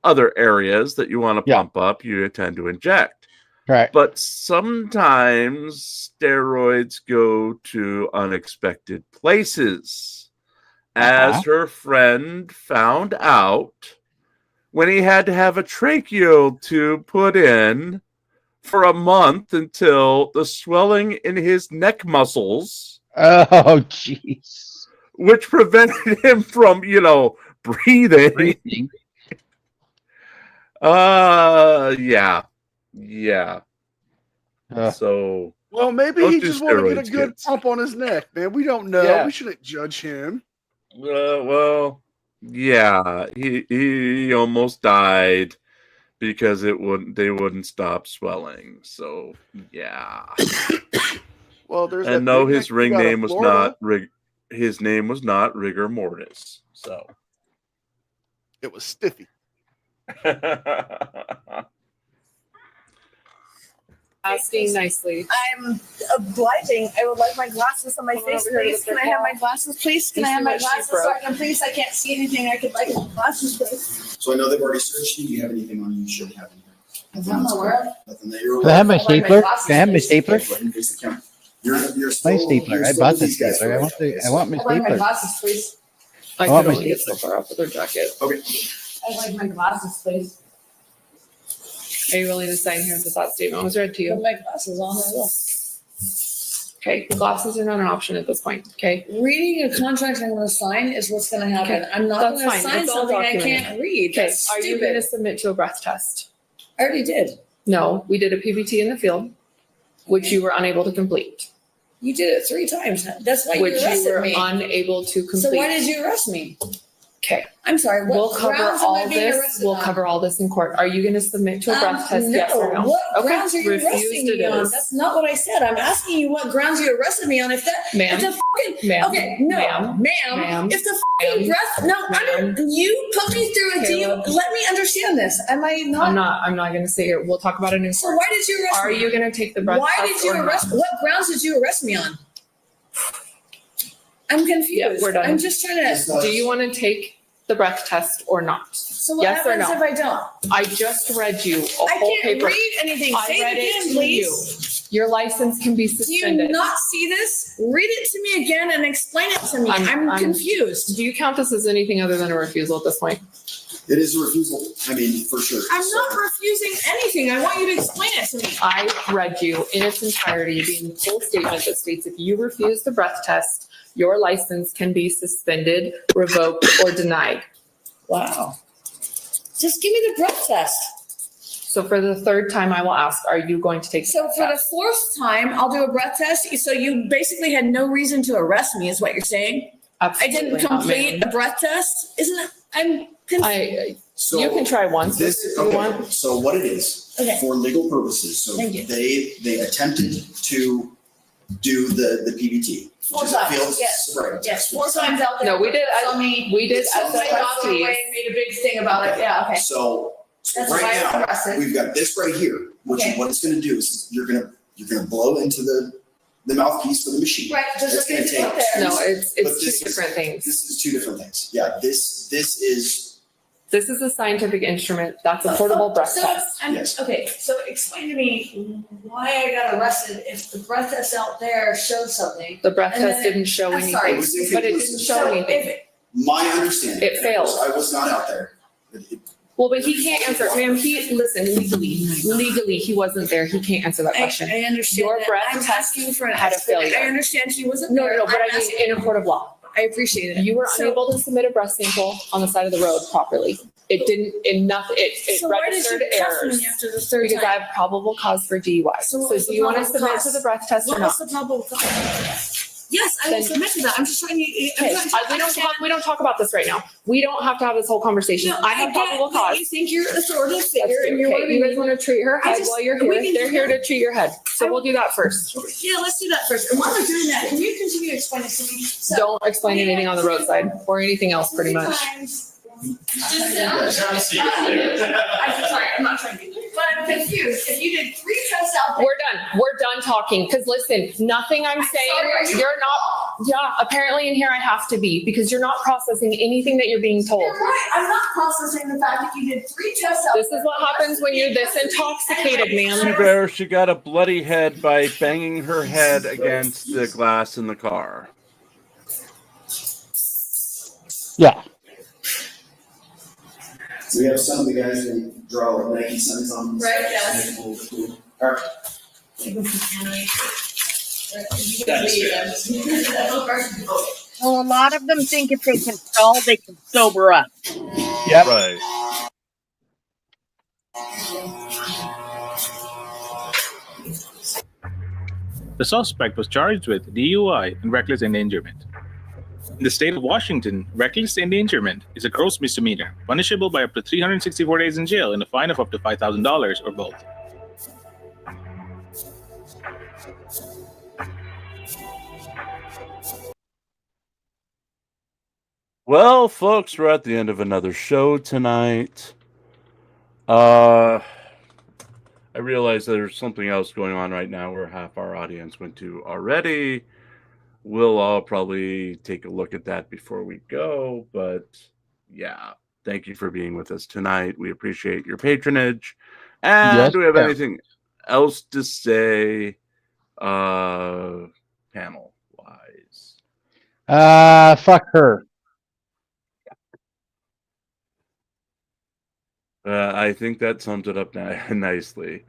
other areas that you want to pump up, you tend to inject. Right. But sometimes steroids go to unexpected places. As her friend found out when he had to have a tracheal tube put in for a month until the swelling in his neck muscles. Oh, jeez. Which prevented him from, breathing. Yeah. So. Well, maybe he just wanted to get a good pump on his neck, man. We don't know. Yeah. We shouldn't judge him. Well, yeah. He almost died because they wouldn't stop swelling. So yeah. Well, there's and no, his ring name was not his name was not Rigor Mortis. So it was Stiffy. Asking nicely. I'm obliging. I would like my glasses on my face, please. Can I have my glasses, please? Can I have my glasses so I can, please? I can't see anything. I could like my glasses, please. So I know they've already searched you. Do you have anything on you should have in here? Nothing I'm aware of. Nothing that you're Can I have my stapler? Can I have my stapler? You're My stapler. I bought the stapler. I want my I'd like my stapler. glasses, please. I want can my only get so far up with her jacket. Okay. I'd like my glasses, please. Are you willing to sign here that that statement was read to you? Put my glasses on, I will. Okay, glasses are not an option at this point. Okay. Reading a contract I'm going to sign is what's going to happen. Okay, I'm not that's going to fine. sign It's all something I documented. can't read. Okay, That's are you stupid. going to submit to a breath test? I already did. No, we did a PBT in the field, which you were unable to complete. You did it 3 times. That's why Which you you arrested were me. unable to complete. So why did you arrest me? Okay. I'm sorry. What We'll cover grounds am I all being this. arrested We'll on? cover all this in court. Are you going to submit to a breath test? No. Yes or no? What Okay. grounds are you Refused arresting me it on? is. That's not what I said. I'm asking you what grounds you arrested me on. If that, Ma'am. if the fucking, Ma'am. okay, no, Ma'am. ma'am, if the fucking Ma'am. breath, no, you put me through a deal. Let me understand this. Am I not? I'm not going to say it. We'll talk about it in So court. why did you arrest Are me? you going to take the breath Why test did you or arrest? not? What grounds did you arrest me on? I'm confused. Yeah, we're done. I'm just trying to. Do you want to take the breath test or not? So what Yes or happens no? if I don't? I just read you a I whole can't paper. read anything. I Say it read again, it to please. you. Your license can be Do suspended. you not see this? Read it to me again and explain it to me. I'm confused. Do you count this as anything other than a refusal at this point? It is a refusal. I mean, for sure. I'm not refusing anything. I want you to explain it to me. I read you in its entirety the full statement that states if you refuse the breath test, your license can be suspended, revoked, or denied. Wow. Just give me the breath test. So for the 3rd time, I will ask, are you going to take the So breath for test? the 4th time, I'll do a breath test. So you basically had no reason to arrest me, is what you're saying? Absolutely I didn't not, complete ma'am. a breath test? Isn't it? I'm confused. So you can try once This, if you okay, want. so what it is, Okay. for legal purposes, so Thank you. they attempted to do the PBT. 4 which is a times. field Yes. sobriety Yes. test. 4 times out there. No, we did. Tell me. We did Told my daughter SFSTs. away and made a big thing about it. Yeah. Okay. So That's why right I'm now, arrested. we've got this right here, which Okay. is what it's gonna do is you're gonna blow into the mouthpiece for the machine. Right. Just It's like gonna you did up take- there. No, it's But 2 different things. This is 2 different things. Yeah, this is, This is a scientific instrument. That's a portable breath So, test. Yes. Okay, so explain to me why I got arrested if the breath test out there shows something. The breath And test then- didn't show I'm anything, sorry. but it didn't show So if anything. it- my understanding. It failed. I was not out there. Well, but he can't answer. Ma'am, listen, legally, he wasn't there. He can't answer that question. I understand Your that. breath I'm test asking for an had a explanation. failure. I understand she wasn't No, there. no, but I'm I mean, asking- in a court of law. I appreciate it. You were So- unable to submit a breath sample on the side of the road properly. It didn't, it So why did you registered test me errors. after the third Because time? I have probable cause for DUI. So do you want to submit to the breath test or What not? was the probable cause? Yes, I will Then- submit to that. I'm just trying to. Okay, we don't talk about this right now. We don't have to have this whole conversation. No, I have get probable that cause. You think you're an authoritative That's figure, and you're okay. You guys want to treat her head while you're here? They're here to treat your head. So we'll do that first. Yeah, let's do that first. And while we're doing that, can you continue to explain it to me? So, Don't explain anything on the roadside or anything else, pretty much. I'm sorry, I'm not trying to be, but I'm confused. If you did 3 tests out there. We're done talking. Because listen, nothing I'm saying, you're not, yeah, apparently in here I have to be, because you're not processing anything that you're being told. You're right. I'm not processing the fact that you did 3 tests out there. This is what happens when you're this intoxicated, man. Bear, she got a bloody head by banging her head against the glass in the car. Yeah. So we have some of the guys who draw like Nike signs on them. Right, yes. All right. Well, a lot of them think if they can stall, they can sober up. Yep. Right. The suspect was charged with DUI and reckless endangerment. In the state of Washington, reckless endangerment is a gross misdemeanor, punishable by up to 364 days in jail and a fine of up to $5,000 or both. Well, folks, we're at the end of another show tonight. I realize there's something else going on right now where half our audience went to already. We'll all probably take a look at that before we go, but yeah, thank you for being with us tonight. We appreciate your patronage. And Yes, do we have yeah. anything else to say, panel wise? Fuck her. I think that sums it up nicely.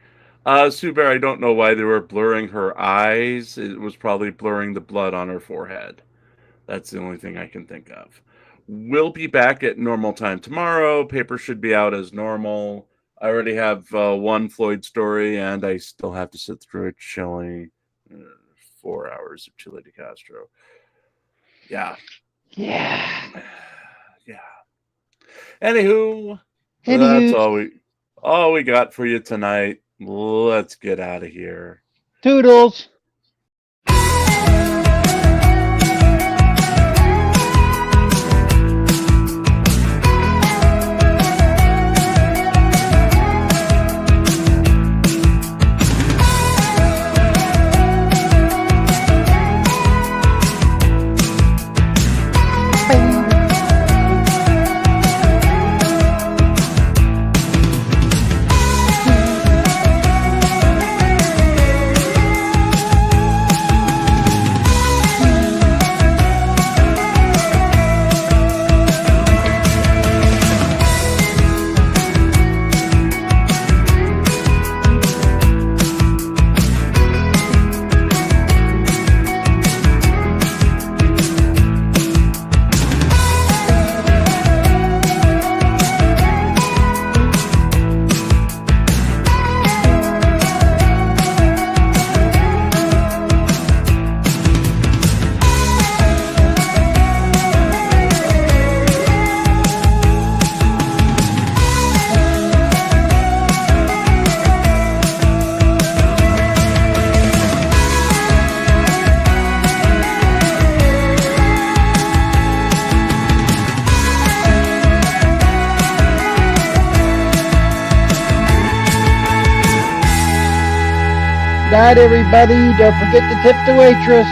Sue Bear, I don't know why they were blurring her eyes. It was probably blurring the blood on her forehead. That's the only thing I can think of. We'll be back at normal time tomorrow. Paper should be out as normal. I already have one Floyd story, and I still have to sit through a chilly 4 hours of Chile de Castro. Yeah. Yeah. Yeah. Anywho, that's all we got for you tonight. Let's get out of here. Toodles. Night, everybody. Don't forget to tip the waitress.